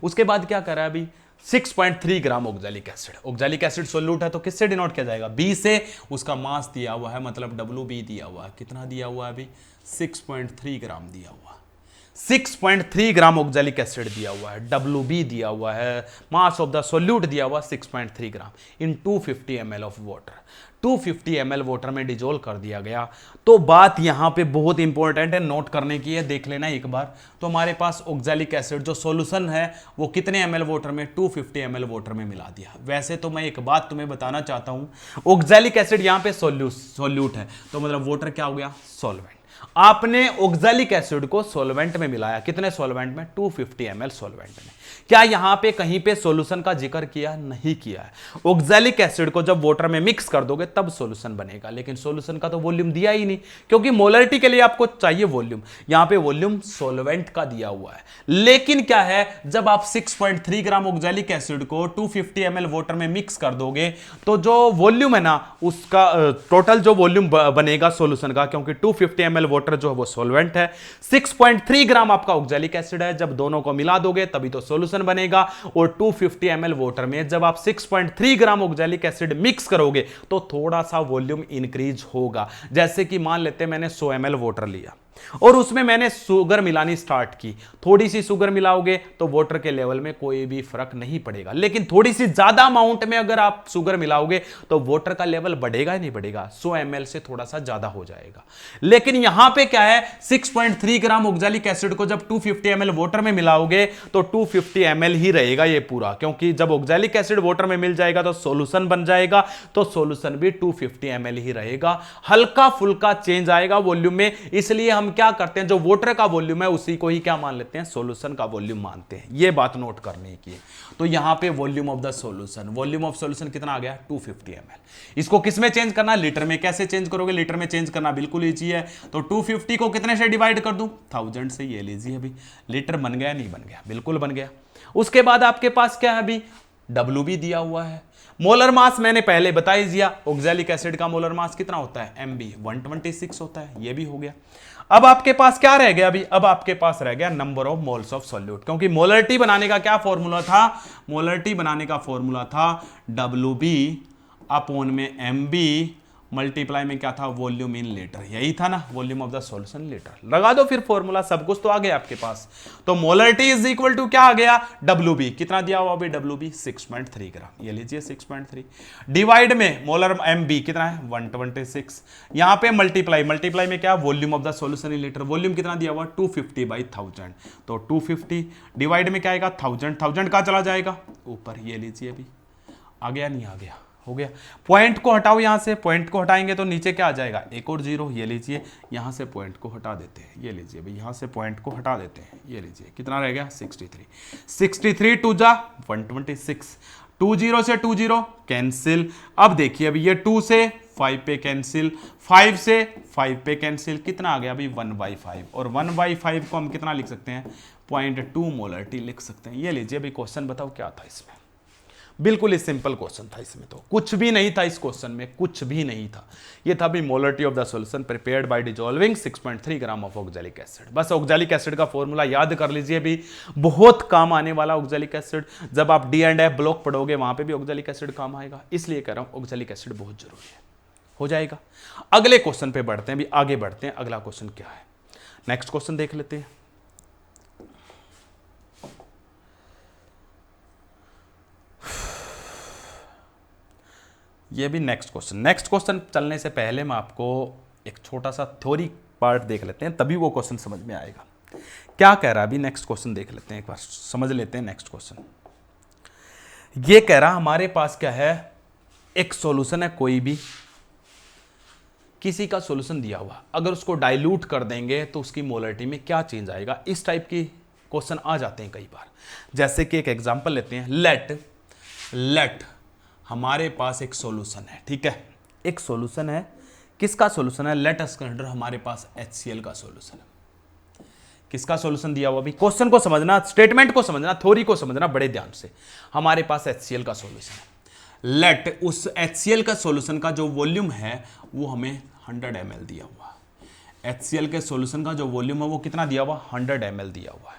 उसके बाद क्या करा है अभी, 6.3 gram oxalic acid. Oxalic acid solute है तो किससे डिनोट किया जाएगा, बी से। उसका मास दिया हुआ है, मतलब WB दिया हुआ है। कितना दिया हुआ है अभी, 6.3 ग्राम दिया हुआ है। 6.3 ग्राम ऑक्सैलिक एसिड दिया हुआ है, WB दिया हुआ है, मास ऑफ द सोल्यूट दिया हुआ 6.3 ग्राम इन 250 ml of water. 250 ml water में डिजोल्व कर दिया गया। तो बात यहाँ पे बहुत इंपॉर्टेंट है, नोट करने की है, देख लेना एक बार। तो हमारे पास ऑक्सैलिक एसिड जो सॉल्यूशन है वो कितने ml वाटर में, 250 ml वाटर में मिला दिया। वैसे तो मैं एक बात तुम्हें बताना चाहता हूँ, ऑक्सैलिक एसिड यहाँ पे सोल्यूट है तो मतलब वाटर क्या हो गया, सॉल्वेंट। आपने ऑक्सैलिक एसिड को सॉल्वेंट में मिलाया, कितने सॉल्वेंट में, 250 ml सॉल्वेंट में। क्या यहां पे कहीं पे सॉल्यूशन का जिक्र किया, नहीं किया है। ऑक्सैलिक एसिड को जब वाटर में मिक्स कर दोगे तब सॉल्यूशन बनेगा, लेकिन सॉल्यूशन का तो वॉल्यूम दिया ही नहीं, क्योंकि मोलरिटी के लिए आपको चाहिए वॉल्यूम। यहां पे वॉल्यूम सॉल्वेंट का दिया हुआ है। लेकिन क्या है, जब आप 6.3 ग्राम ऑक्सैलिक एसिड को 250 ml वाटर में मिक्स कर दोगे तो जो वॉल्यूम है ना, उसका टोटल जो वॉल्यूम बनेगा सॉल्यूशन का, क्योंकि 250 ml वाटर जो है वो सॉल्वेंट है, 6.3 ग्राम आपका ऑक्सैलिक एसिड है, जब दोनों को मिला दोगे तभी तो सॉल्यूशन बनेगा और 250 ml वाटर में जब आप 6.3 ग्राम ऑक्सैलिक एसिड मिक्स करोगे तो थोड़ा सा वॉल्यूम इंक्रीज होगा। जैसे कि मान लेते हैं मैंने 100 ml वाटर लिया और उसमें मैंने शुगर मिलानी स्टार्ट की। थोड़ी सी शुगर मिलाओगे तो वाटर के लेवल में कोई भी फर्क नहीं पड़ेगा, लेकिन थोड़ी सी ज्यादा अमाउंट में अगर आप शुगर मिलाओगे तो वाटर का लेवल बढ़ेगा ही नहीं बढ़ेगा, 100 ml से थोड़ा सा ज्यादा हो जाएगा। लेकिन यहां पे क्या है, 6.3 ग्राम ऑक्सैलिक एसिड को जब 250 ml वाटर में मिलाओगे तो 250 ml ही रहेगा ये पूरा, क्योंकि जब ऑक्सैलिक एसिड वाटर में मिल जाएगा तो सॉल्यूशन बन जाएगा, तो सॉल्यूशन भी 250 ml ही रहेगा। हल्का फुल्का चेंज आएगा वॉल्यूम में, इसलिए हम क्या करते हैं, जो वाटर का वॉल्यूम है उसी को ही क्या मान लेते हैं, सॉल्यूशन का वॉल्यूम मानते हैं। ये बात नोट करने की है। तो यहां पे volume of the solution, volume of solution कितना आ गया, 250 ml। इसको किस में चेंज करना, लीटर में। कैसे चेंज करोगे, लीटर में चेंज करना बिल्कुल इजी है। तो 250 को कितने से डिवाइड कर दूं, 1000 से। ये लीजिए अभी लीटर बन गया, नहीं बन गया, बिल्कुल बन गया। उसके बाद आपके पास क्या है, अभी डब्ल्यू भी दिया हुआ है। मोलर मास मैंने पहले बता ही दिया, ऑक्सैलिक एसिड का मोलर मास कितना होता है, एमबी 126 होता है, ये भी हो गया। अब आपके पास क्या रह गया, अभी अब आपके पास रह गया number of moles of solute, क्योंकि मोलरिटी बनाने का क्या फॉर्मूला था, मोलरिटी बनाने का फॉर्मूला था WB अपॉन में MB मल्टीप्लाई में क्या था, वॉल्यूम इन लीटर, यही था ना, volume of the solution litre. लगा दो फिर फॉर्मूला, सब कुछ तो आ गया आपके पास। तो मोलरिटी इज इक्वल टू क्या आ गया, WB कितना दिया हुआ अभी, WB 6.3 ग्राम, ये लीजिए 6.3 डिवाइड में मोलर MB कितना है 126, यहां पे मल्टीप्लाई, मल्टीप्लाई में क्या, volume of the solution in litre, volume कितना दिया हुआ 250/1000, तो 250 डिवाइड में क्या आएगा 1000 कहां चला जाएगा ऊपर, ये लीजिए अभी आ गया, नहीं आ गया, हो गया। पॉइंट को हटाओ, यहां से पॉइंट को हटाएंगे तो नीचे क्या आ जाएगा, एक और जीरो, ये लीजिए यहां से पॉइंट को हटा देते हैं, ये लीजिए भाई यहां से पॉइंट को हटा देते हैं, ये लीजिए कितना रह गया 63 2 जा 126, 20 से 20 कैंसिल। अब देखिए अभी ये 2 से 5 पे कैंसिल, 5 से 5 पे कैंसिल, कितना आ गया अभी 1/5, और 1/5 को हम कितना लिख सकते हैं, 0.2 मोलरिटी लिख सकते हैं। ये लीजिए अभी क्वेश्चन बताओ क्या था इसमें, बिल्कुल ही सिंपल क्वेश्चन था, इसमें तो कुछ भी नहीं था, इस क्वेश्चन में कुछ भी नहीं था। ये था भी molarity of the solution prepared by dissolving 6.3 gram of oxalic acid. बस ऑक्सैलिक एसिड का फॉर्मूला याद कर लीजिए, भी बहुत काम आने वाला ऑक्सैलिक एसिड। जब आप D&F ब्लॉक पढ़ोगे वहां पे भी ऑक्सैलिक एसिड काम आएगा, इसलिए कह रहा हूं ऑक्सैलिक एसिड बहुत जरूरी है, हो जाएगा। अगले क्वेश्चन पे बढ़ते हैं, भी आगे बढ़ते हैं, अगला क्वेश्चन क्या है, नेक्स्ट क्वेश्चन देख लेते हैं। ये भी नेक्स्ट क्वेश्चन चलने से पहले मैं आपको एक छोटा सा थ्योरी पार्ट देख लेते हैं, तभी वो क्वेश्चन समझ में आएगा क्या कह रहा है। अभी नेक्स्ट क्वेश्चन देख लेते हैं, एक बार समझ लेते हैं नेक्स्ट क्वेश्चन। ये कह रहा हमारे पास क्या है, एक सॉल्यूशन है, कोई भी किसी का सॉल्यूशन दिया हुआ, अगर उसको डाइल्यूट कर देंगे तो उसकी मोलरिटी में क्या चेंज आएगा। इस टाइप की क्वेश्चन आ जाते हैं कई बार। जैसे कि एक एग्जांपल लेते हैं, लेट हमारे पास एक सॉल्यूशन है, ठीक है, एक सॉल्यूशन है, किसका सॉल्यूशन है, लेट अस कंसीडर हमारे पास HCl का सॉल्यूशन है। किसका सॉल्यूशन दिया हुआ, अभी क्वेश्चन को समझना, स्टेटमेंट को समझना, थ्योरी को समझना बड़े ध्यान से। हमारे पास HCl का सॉल्यूशन है, लेट उस HCl का सॉल्यूशन का जो वॉल्यूम है वो हमें 100 ml दिया हुआ है। HCl के सॉल्यूशन का जो वॉल्यूम है वो कितना दिया हुआ, 100 ml दिया हुआ है,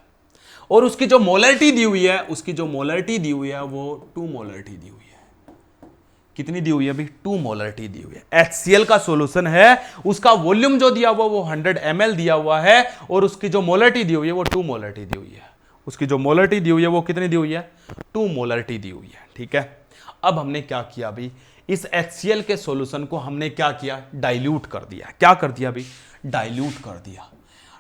और उसकी जो मोलरिटी दी हुई है, वो 2 मोलरिटी दी हुई है। कितनी दी हुई है अभी, 2 मोलरिटी दी हुई है। HCl का सॉल्यूशन है, उसका वॉल्यूम जो दिया हुआ वो 100 ml दिया हुआ है, और उसकी जो मोलरिटी दी हुई है वो 2 मोलरिटी दी हुई है। उसकी जो मोलरिटी दी हुई है वो कितनी दी हुई है, 2 मोलरिटी दी हुई है, ठीक है। अब हमने क्या किया अभी, इस HCl के सॉल्यूशन को हमने क्या किया, डाइल्यूट कर दिया। क्या कर दिया अभी, डाइल्यूट कर दिया।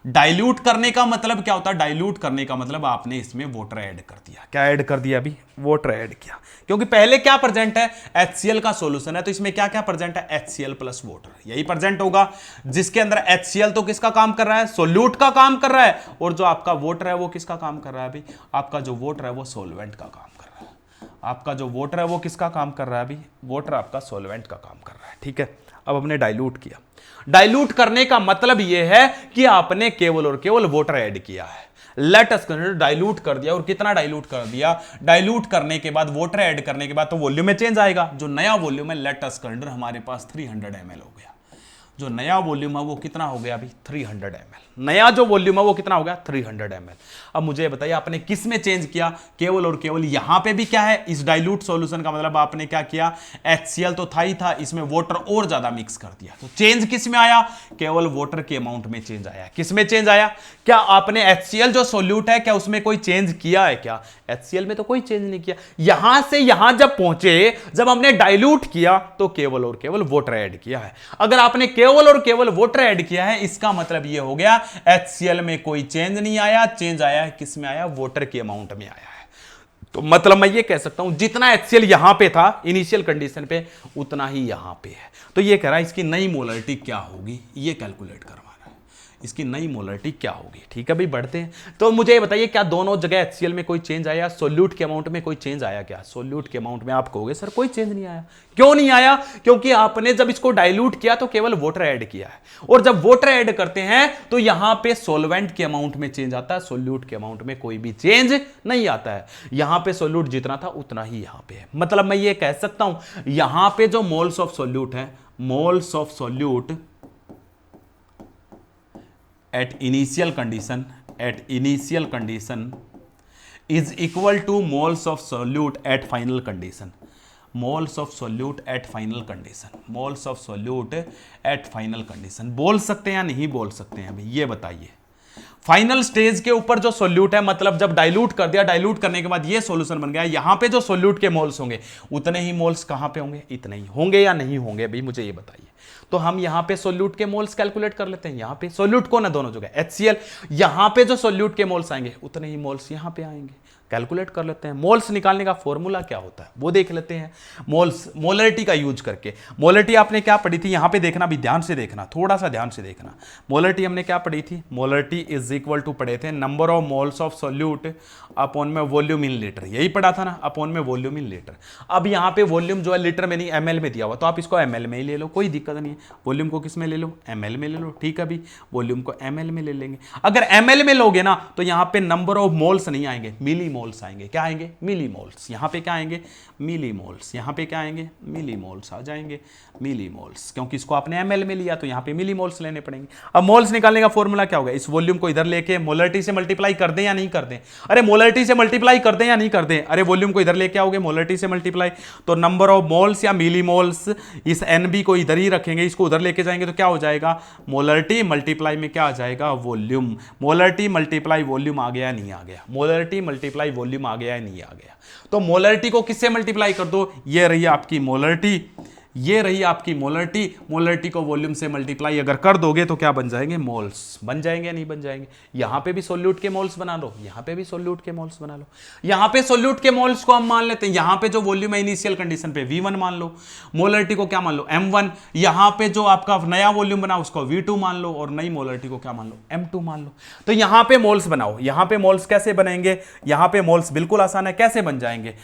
डाइल्यूट करने का मतलब क्या होता है, डाइल्यूट करने का मतलब आपने इसमें वाटर ऐड कर दिया। क्या ऐड कर दिया अभी, वाटर ऐड किया, क्योंकि पहले क्या प्रेजेंट है, HCl का सॉल्यूशन है, तो इसमें क्या क्या प्रेजेंट है, HCl प्लस वाटर, यही प्रेजेंट होगा, जिसके अंदर HCl तो किसका काम कर रहा है, सोल्यूट का काम कर रहा है, और जो आपका वाटर है वो किसका काम कर रहा है अभी, आपका जो वाटर है वो सॉल्वेंट का काम कर रहा है। आपका जो वाटर है वो किसका काम कर रहा है अभी, वाटर आपका सॉल्वेंट का काम कर रहा है, ठीक है। अब हमने डाइल्यूट किया, डाइल्यूट करने का मतलब यह है कि आपने केवल और केवल वाटर ऐड किया है। लेट अस कंसीडर डाइल्यूट कर दिया, और कितना डाइल्यूट कर दिया, डाइल्यूट करने के बाद वाटर ऐड करने के बाद तो वॉल्यूम में चेंज आएगा। जो नया वॉल्यूम है लेट अस कंसीडर हमारे पास 300 ml हो गया। जो नया वॉल्यूम है वो कितना हो गया अभी 300 ml। नया जो वॉल्यूम है वो कितना हो गया 300 ml। अब मुझे बताइए आपने किस में चेंज किया, केवल और केवल यहां पे भी क्या है, इस डाइल्यूट सॉल्यूशन का मतलब आपने क्या किया, HCl तो था ही था, इसमें वाटर और ज्यादा मिक्स कर दिया। तो चेंज किस में आया, केवल वाटर के अमाउंट में चेंज आया। किस में चेंज आया, क्या आपने HCl जो सॉल्यूट है क्या उसमें कोई चेंज किया है क्या, HCl में तो कोई चेंज नहीं किया। यहां से यहां जब पहुंचे, जब हमने डाइल्यूट किया तो केवल और केवल वाटर ऐड किया है। अगर आपने केवल और केवल वाटर ऐड किया है, इसका मतलब यह हो गया HCl में कोई चेंज नहीं आया, चेंज आया है किस में आया, वाटर के अमाउंट में आया है। तो मतलब मैं ये कह सकता हूं जितना HCl यहां पे था इनिशियल कंडीशन पे, उतना ही यहां पे है। तो ये कह रहा है इसकी नई मोलरिटी क्या होगी, ये कैलकुलेट करवाना है, इसकी नई मोलरिटी क्या होगी। ठीक है भाई, बढ़ते हैं। तो मुझे ये बताइए क्या दोनों जगह HCl में कोई चेंज आया, सोल्यूट के अमाउंट में कोई चेंज आया क्या, सोल्यूट के अमाउंट में आप कहोगे सर कोई चेंज नहीं आया। क्यों नहीं आया, क्योंकि आपने जब इसको डाइल्यूट किया तो केवल वाटर ऐड किया है, और जब वाटर ऐड करते हैं तो यहां पे सोलवेंट के अमाउंट में चेंज आता है, सोल्यूट के अमाउंट में कोई भी चेंज नहीं आता है। यहां पे सोल्यूट जितना था उतना ही यहां पे है। मतलब मैं ये कह सकता हूं यहां पे जो मोल्स ऑफ सोल्यूट है, moles of solute at initial condition is equal to moles of solute at final condition, moles of solute at final condition, moles of solute at final condition। बोल सकते हैं या नहीं बोल सकते हैं अभी ये बताइए। फाइनल स्टेज के ऊपर जो सोल्यूट है, मतलब जब डाइल्यूट कर दिया, डाइल्यूट करने के बाद ये सॉल्यूशन बन गया, यहां पे जो सोल्यूट के मोल्स होंगे उतने ही मोल्स कहां पे होंगे, इतने ही होंगे या नहीं होंगे भाई मुझे ये बताइए। तो हम यहां पे सोल्यूट के मोल्स कैलकुलेट कर लेते हैं। यहां पे सोल्यूट कौन है, दोनों जगह HCl, यहां पे जो सोल्यूट के मोल्स आएंगे उतने ही मोल्स यहां पे आएंगे, कैलकुलेट कर लेते हैं। मोल्स निकालने का फॉर्मूला क्या होता है वो देख लेते हैं, मोल्स मोलरिटी का यूज करके। मोलरिटी आपने क्या पढ़ी थी, यहां पे देखना भी, ध्यान से देखना, थोड़ा सा ध्यान से देखना। मोलरिटी हमने क्या पढ़ी थी, मोलरिटी इज इक्वल टू पढ़े थे number of moles of solute upon में वॉल्यूम इन लीटर, यही पढ़ा था ना, अपॉन में वॉल्यूम इन लीटर। अब यहां पे वॉल्यूम जो है लीटर में नहीं ml में दिया हुआ, तो आप इसको ml में ही ले लो, कोई दिक्कत नहीं है। वॉल्यूम को किस में ले लो, ml में ले लो। ठीक है अभी वॉल्यूम को ml में ले लेंगे। अगर ml में लोगे ना तो यहां पे नंबर ऑफ मोल्स नहीं आएंगे, मिली मोल्स आएंगे। क्या आएंगे, मिली मोल्स। यहां पे क्या आएंगे, मिली मोल्स। यहां पे क्या आएंगे, मिली मोल्स आ जाएंगे, मिली मोल्स, क्योंकि इसको आपने ml में लिया तो यहां पे मिली मोल्स लेने पड़ेंगे। अब मोल्स निकालने का फॉर्मूला क्या होगा, इस वॉल्यूम को इधर लेके मोलरिटी से मल्टीप्लाई कर दें या नहीं कर दें, अरे मोलरिटी से मल्टीप्लाई कर दें या नहीं कर दें, अरे वॉल्यूम को इधर लेके आओगे मोलरिटी से मल्टीप्लाई, तो नंबर ऑफ मोल्स या मिली मोल्स, इस NB को इधर ही रखेंगे, इसको उधर लेके जाएंगे तो क्या हो जाएगा, मोलरिटी मल्टीप्लाई में क्या आ जाएगा, वॉल्यूम। मोलरिटी मल्टीप्लाई वॉल्यूम आ गया नहीं आ गया, मोलरिटी मल्टीप्लाई वॉल्यूम आ गया नहीं आ गया। तो मोलरिटी को किससे मल्टीप्लाई कर दो, ये रही आपकी मोलरिटी, ये रही आपकी मोलरिटी। मोलरिटी को वॉल्यूम से मल्टीप्लाई अगर कर दोगे तो क्या बन जाएंगे, मोल्स बन जाएंगे या नहीं बन जाएंगे। यहां पे भी सोल्यूट के मोल्स बना लो, यहां पे भी सोल्यूट के मोल्स बना लो। यहां पे सोल्यूट के मोल्स को हम मान लेते हैं, यहां पे जो वॉल्यूम है इनिशियल कंडीशन पे V1 मान लो, मोलरिटी को क्या मान लो, M1। यहां पे जो आपका नया वॉल्यूम बना उसको V2 मान लो, और नई मोलरिटी को क्या मान लो, M2 मान लो। तो यहां पे मोल्स बनाओ। यहां पे मोल्स कैसे बनेंगे, यहां पे मोल्स बिल्कुल आसान है, कैसे बन जाएंगे,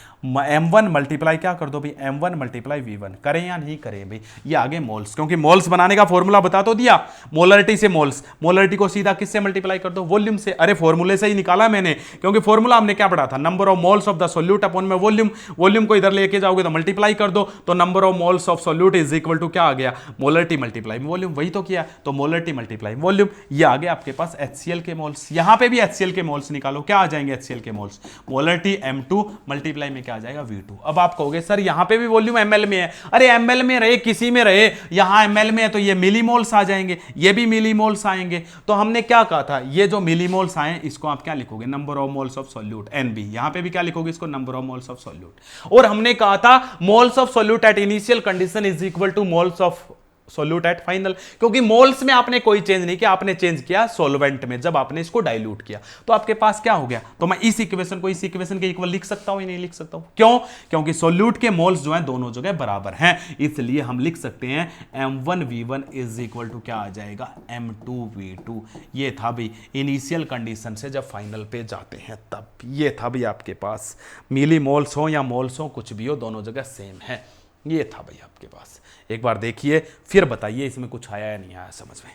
M1 मल्टीप्लाई क्या कर दो भाई, M1 मल्टीप्लाई V1, करें या नहीं करें भाई, ये आगे मोल्स, क्योंकि मोल्स बनाने का फॉर्मूला बता तो दिया, मोलरिटी से मोल्स, मोलरिटी को सीधा किससे मल्टीप्लाई कर दो, वॉल्यूम से। अरे फॉर्मूले से ही निकाला मैंने, क्योंकि फॉर्मूला हमने क्या पढ़ा था, number of moles of the solute upon में वॉल्यूम। वॉल्यूम को इधर लेके जाओगे तो मल्टीप्लाई कर दो, तो number of moles of solute is equal to क्या आ गया, मोलरिटी मल्टीप्लाई वॉल्यूम, वही तो किया। तो मोलरिटी मल्टीप्लाई वॉल्यूम, ये आ गया आपके पास HCl के मोल्स। यहां पे भी HCl के मोल्स निकालो, क्या आ जाएंगे HCl के मोल्स, मोलरिटी M2 मल्टीप्लाई में क्या आ जाएगा, V2। अब आप कहोगे सर यहां पे भी वॉल्यूम ml में है, अरे ml में रहे किसी में रहे, यहां ml में है तो ये मिलीमोल्स आ जाएंगे, ये भी मिलीमोल्स आएंगे। तो हमने क्या कहा था, ये जो मिलीमोल्स आए इसको आप क्या लिखोगे, number of moles of solute NB। यहां पे भी क्या लिखोगे इसको, number of moles of solute. और हमने कहा था moles of solute at initial condition is equal to moles of solute at final, क्योंकि मोल्स में आपने कोई चेंज नहीं किया, आपने चेंज किया सॉल्वेंट में जब आपने इसको डाइल्यूट किया। तो आपके पास क्या हो गया, तो मैं इस इक्वेशन को इस इक्वेशन के इक्वल लिख सकता हूं या नहीं लिख सकता हूं, क्यों, क्योंकि सोल्यूट के मोल्स जो हैं दोनों जगह बराबर हैं, इसलिए हम लिख सकते हैं M1V1 इज इक्वल टू क्या आ जाएगा, M2V2। ये था भाई इनिशियल कंडीशन से जब फाइनल पे जाते हैं तब, ये था भाई आपके पास मिली मोल्स हो या मोल्स हो कुछ भी हो, दोनों जगह सेम है। ये था भाई आपके पास, एक बार देखिए फिर बताइए इसमें कुछ आया या नहीं आया समझ में।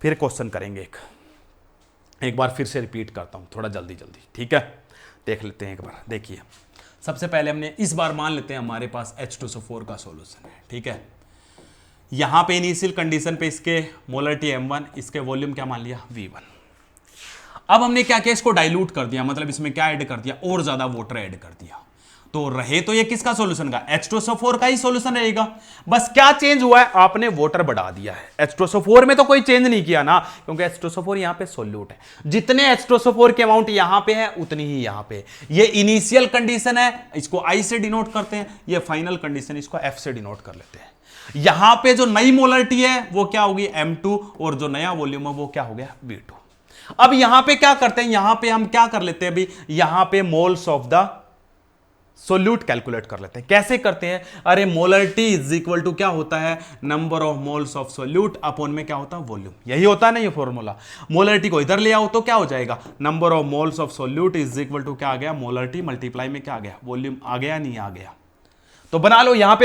फिर क्वेश्चन करेंगे एक बार फिर से रिपीट करता हूं थोड़ा जल्दी जल्दी, ठीक है, देख लेते हैं एक बार। देखिए सबसे पहले हमने इस बार मान लेते हैं हमारे पास H2SO4 का सॉल्यूशन है, ठीक है। यहां पे इनिशियल कंडीशन पे इसके मोलरिटी M1, इसके वॉल्यूम क्या मान लिया V1। अब हमने क्या किया, इसको डाइल्यूट कर दिया, मतलब इसमें क्या ऐड कर दिया, और ज्यादा वाटर ऐड कर दिया। तो रहे तो ये किसका सॉल्यूशन का, H2SO4 का ही सॉल्यूशन रहेगा। बस क्या चेंज हुआ है, आपने वाटर बढ़ा दिया है। H2SO4 में तो कोई चेंज नहीं किया ना, क्योंकि H2SO4 यहां पे सॉल्यूट है। जितने H2SO4 के अमाउंट यहां पे है उतनी ही यहां पे। ये इनिशियल कंडीशन है, इसको I से डिनोट करते हैं। ये फाइनल कंडीशन, इसको F से डिनोट कर लेते हैं। यहां पे जो नई मोलरिटी है वो क्या होगी, M2, और जो नया वॉल्यूम है वो क्या हो गया, V2। अब यहां पे क्या करते हैं, यहां पे हम क्या कर लेते हैं अभी, यहां पे moles of the solute calculate कर लेते हैं। कैसे करते हैं, अरे मोलरिटी इज इक्वल टू क्या होता है, number of moles of solute upon में क्या होता है, वॉल्यूम। यही होता है ना ये फॉर्मूला। मोलरिटी को इधर ले आओ तो क्या हो जाएगा, number of moles of solute is equal to क्या आ गया, मोलरिटी मल्टीप्लाई में क्या आ गया, वॉल्यूम। आ गया नहीं आ गया, तो बना लो यहां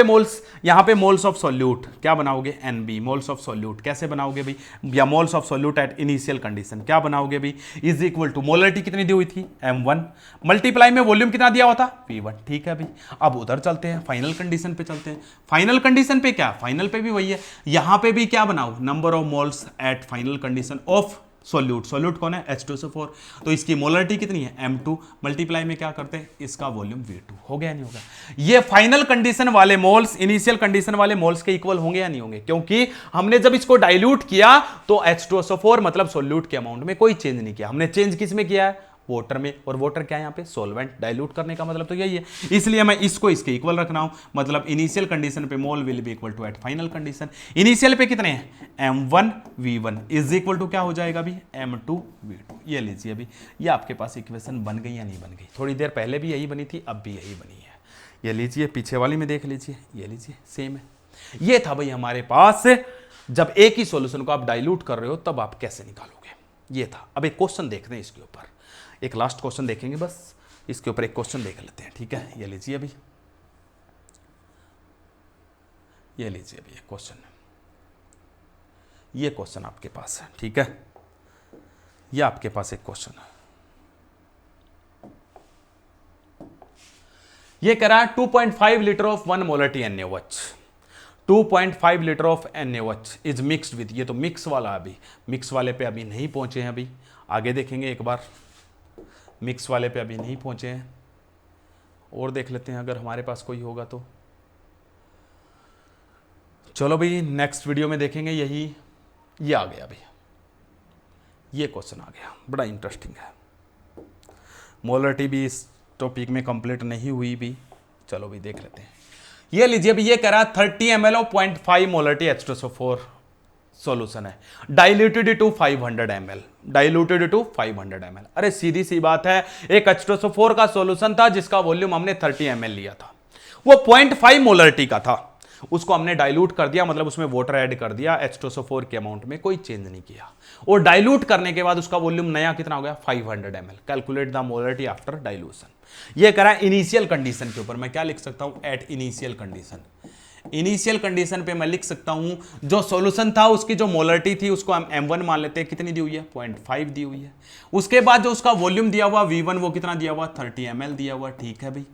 पे मोल्स ऑफ सॉल्यूट क्या बनाओगे, NB, मोल्स ऑफ सॉल्यूट कैसे बनाओगे भाई, या moles of solute eight initial condition क्या बनाओगे भाई, इज इक्वल टू मोलरिटी कितनी दी हुई थी M1 मल्टीप्लाई में वॉल्यूम कितना दिया हुआ था V1, ठीक है भाई। अब उधर चलते हैं, फाइनल कंडीशन पे चलते हैं। फाइनल कंडीशन पे क्या, फाइनल पे भी वही है, यहां पे भी क्या बनाओ, number of moles at final condition of solute. Solute कौन है, H2SO4, तो इसकी मोलरिटी कितनी है M2 मल्टीप्लाई में क्या करते हैं, इसका वॉल्यूम V2। हो गया नहीं होगा, ये फाइनल कंडीशन वाले मोल्स इनिशियल कंडीशन वाले मोल्स के इक्वल होंगे या नहीं होंगे, क्योंकि हमने जब इसको डाइल्यूट किया तो H2SO4 मतलब सोल्यूट के अमाउंट में कोई चेंज नहीं किया, हमने चेंज किस में किया है, वाटर में। और वाटर क्या है यहाँ पे, सोलवेंट। डाइल्यूट करने का मतलब तो यही है, इसलिए मैं इसको इसके इक्वल रख रहा हूं। मतलब इनिशियल कंडीशन पे mole will be equal to at final condition. Initial पे कितने हैं, M1 V1 is equal to क्या हो जाएगा अभी, M2 V2। ये लीजिए अभी, ये आपके पास इक्वेशन बन गई या नहीं बन गई, थोड़ी देर पहले भी यही बनी थी, अब भी यही बनी है। ये लीजिए, पीछे वाली में देख लीजिए, ये लीजिए सेम है। ये था भाई हमारे पास, जब एक ही सॉल्यूशन को आप डाइल्यूट कर रहे हो तब आप कैसे निकालोगे, ये था। अब एक क्वेश्चन देखते हैं इसके ऊपर, एक लास्ट क्वेश्चन देखेंगे बस, इसके ऊपर एक क्वेश्चन देख लेते हैं, ठीक है। ये लीजिए अभी, ये लीजिए अभी एक क्वेश्चन, ये क्वेश्चन आपके पास है, ठीक है। ये आपके पास एक क्वेश्चन है, ये कह रहा है 2.5 litre of 1 molarity NaOH, 2.5 litre of NaOH is mixed with, ये तो मिक्स वाला, अभी मिक्स वाले पे अभी नहीं पहुंचे हैं, अभी आगे देखेंगे एक बार। मिक्स वाले पे अभी नहीं पहुंचे हैं, और देख लेते हैं अगर हमारे पास कोई होगा तो। चलो भाई नेक्स्ट वीडियो में देखेंगे यही। ये आ गया भाई, ये क्वेश्चन आ गया, बड़ा इंटरेस्टिंग है। मोलरिटी भी इस टॉपिक में कंप्लीट नहीं हुई भी, चलो भाई देख लेते हैं। ये लीजिए अभी, ये कह रहा है 30 ml of 0.5 molarity H2SO4 solution है, diluted to 500 ml, diluted to 500 ml। अरे सीधी सी बात है, एक H2SO4 का सॉल्यूशन था जिसका वॉल्यूम हमने 30 ml लिया था, वो 0.5 मोलरिटी का था, उसको हमने डाइल्यूट कर दिया, मतलब उसमें वाटर ऐड कर दिया, H2SO4 के अमाउंट में कोई चेंज नहीं किया, और डाइल्यूट करने के बाद उसका वॉल्यूम नया कितना हो गया, 500 ml। Calculate the molarity after dilution. ये करा इनिशियल कंडीशन के ऊपर, मैं क्या लिख सकता हूं, eight initial condition. Initial condition पे मैं लिख सकता हूं जो सॉल्यूशन था उसकी जो मोलरिटी थी उसको हम M1 मान लेते हैं, कितनी दी हुई है, 0.5 दी हुई है। उसके बाद जो उसका वॉल्यूम दिया हुआ V1 वो कितना दिया हुआ, 30 ml दिया हुआ, ठीक है भाई।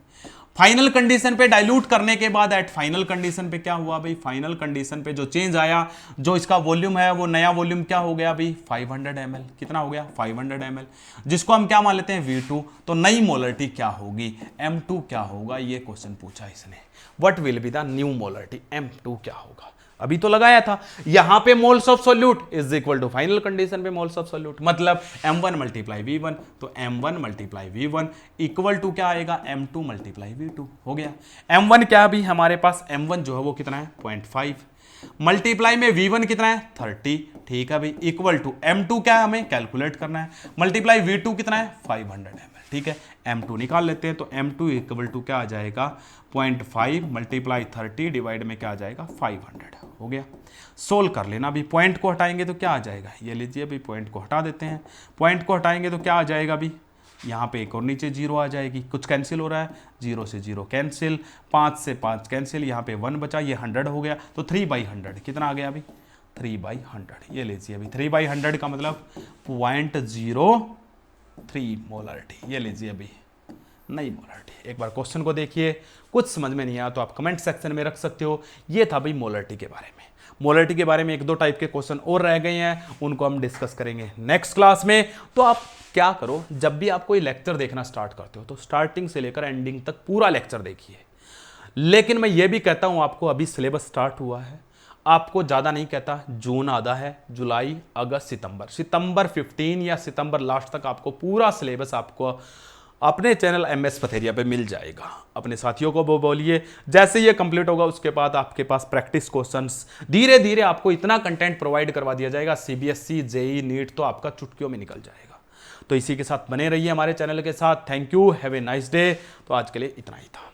फाइनल कंडीशन पे डाइल्यूट करने के बाद एट फाइनल कंडीशन पे क्या हुआ भाई, फाइनल कंडीशन पे जो चेंज आया, जो इसका वॉल्यूम है वो नया वॉल्यूम क्या हो गया भाई, 500 ml। कितना हो गया, 500 ml, जिसको हम क्या मान लेते हैं V2। तो नई मोलरिटी क्या होगी, M2 क्या होगा, ये क्वेश्चन पूछा इसने। What will be the new molarity, M2 क्या होगा। अभी तो लगाया था यहां पे moles of solute is equal to final condition पे मोल्स ऑफ सॉल्यूट, मतलब M1 मल्टीप्लाई V1, तो M1 multiply V1 equal to क्या आएगा, M2 मल्टीप्लाई V2। हो गया। M1 क्या भी हमारे पास, M1 जो है वो कितना है, 0.5 मल्टीप्लाई में V1 कितना है, 30, ठीक है भाई, इक्वल टू M2 क्या है हमें कैलकुलेट करना है, मल्टीप्लाई V2 कितना है, 500 ml, ठीक है। M2 निकाल लेते हैं, तो M2 इक्वल टू क्या आ जाएगा, 0.5 मल्टीप्लाई 30 डिवाइड में क्या आ जाएगा, 500। हो गया। सोल्व कर लेना, अभी पॉइंट को हटाएंगे तो क्या आ जाएगा, ये लीजिए अभी पॉइंट को हटा देते हैं। पॉइंट को हटाएंगे तो क्या आ जाएगा अभी, यहाँ पे एक और नीचे 0 आ जाएगी, कुछ कैंसिल हो रहा है, 0 से 0 कैंसिल, 5 से 5 कैंसिल, यहाँ पे 1 बचा, ये 100 हो गया, तो 3/100 कितना आ गया अभी, 3/100। ये लीजिए अभी 3/100 का मतलब 0.03 मोलरिटी। ये लीजिए अभी नई मोलरिटी। एक बार क्वेश्चन को देखिए, कुछ समझ में नहीं आया तो आप कमेंट सेक्शन में रख सकते हो। ये था भाई मोलरिटी के बारे में। मोलरिटी के बारे में एक दो टाइप के क्वेश्चन और रह गए हैं, उनको हम डिस्कस करेंगे नेक्स्ट क्लास में। तो आप क्या करो, जब भी आप कोई लेक्चर देखना स्टार्ट करते हो तो स्टार्टिंग से लेकर एंडिंग तक पूरा लेक्चर देखिए। लेकिन मैं ये भी कहता हूं आपको, अभी सिलेबस स्टार्ट हुआ है, आपको ज़्यादा नहीं कहता, जून आधा है, जुलाई, अगस्त, सितंबर 15 या सितंबर लास्ट तक आपको पूरा सिलेबस आपको अपने चैनल MS पथेरिया पे मिल जाएगा। अपने साथियों को वो बोलिए, जैसे ये कंप्लीट होगा उसके बाद आपके पास प्रैक्टिस क्वेश्चंस, धीरे धीरे आपको इतना कंटेंट प्रोवाइड करवा दिया जाएगा, CBSE, JEE, नीट तो आपका चुटकियों में निकल जाएगा। तो इसी के साथ बने रहिए हमारे चैनल के साथ। Thank you, have a nice day. तो आज के लिए इतना ही था।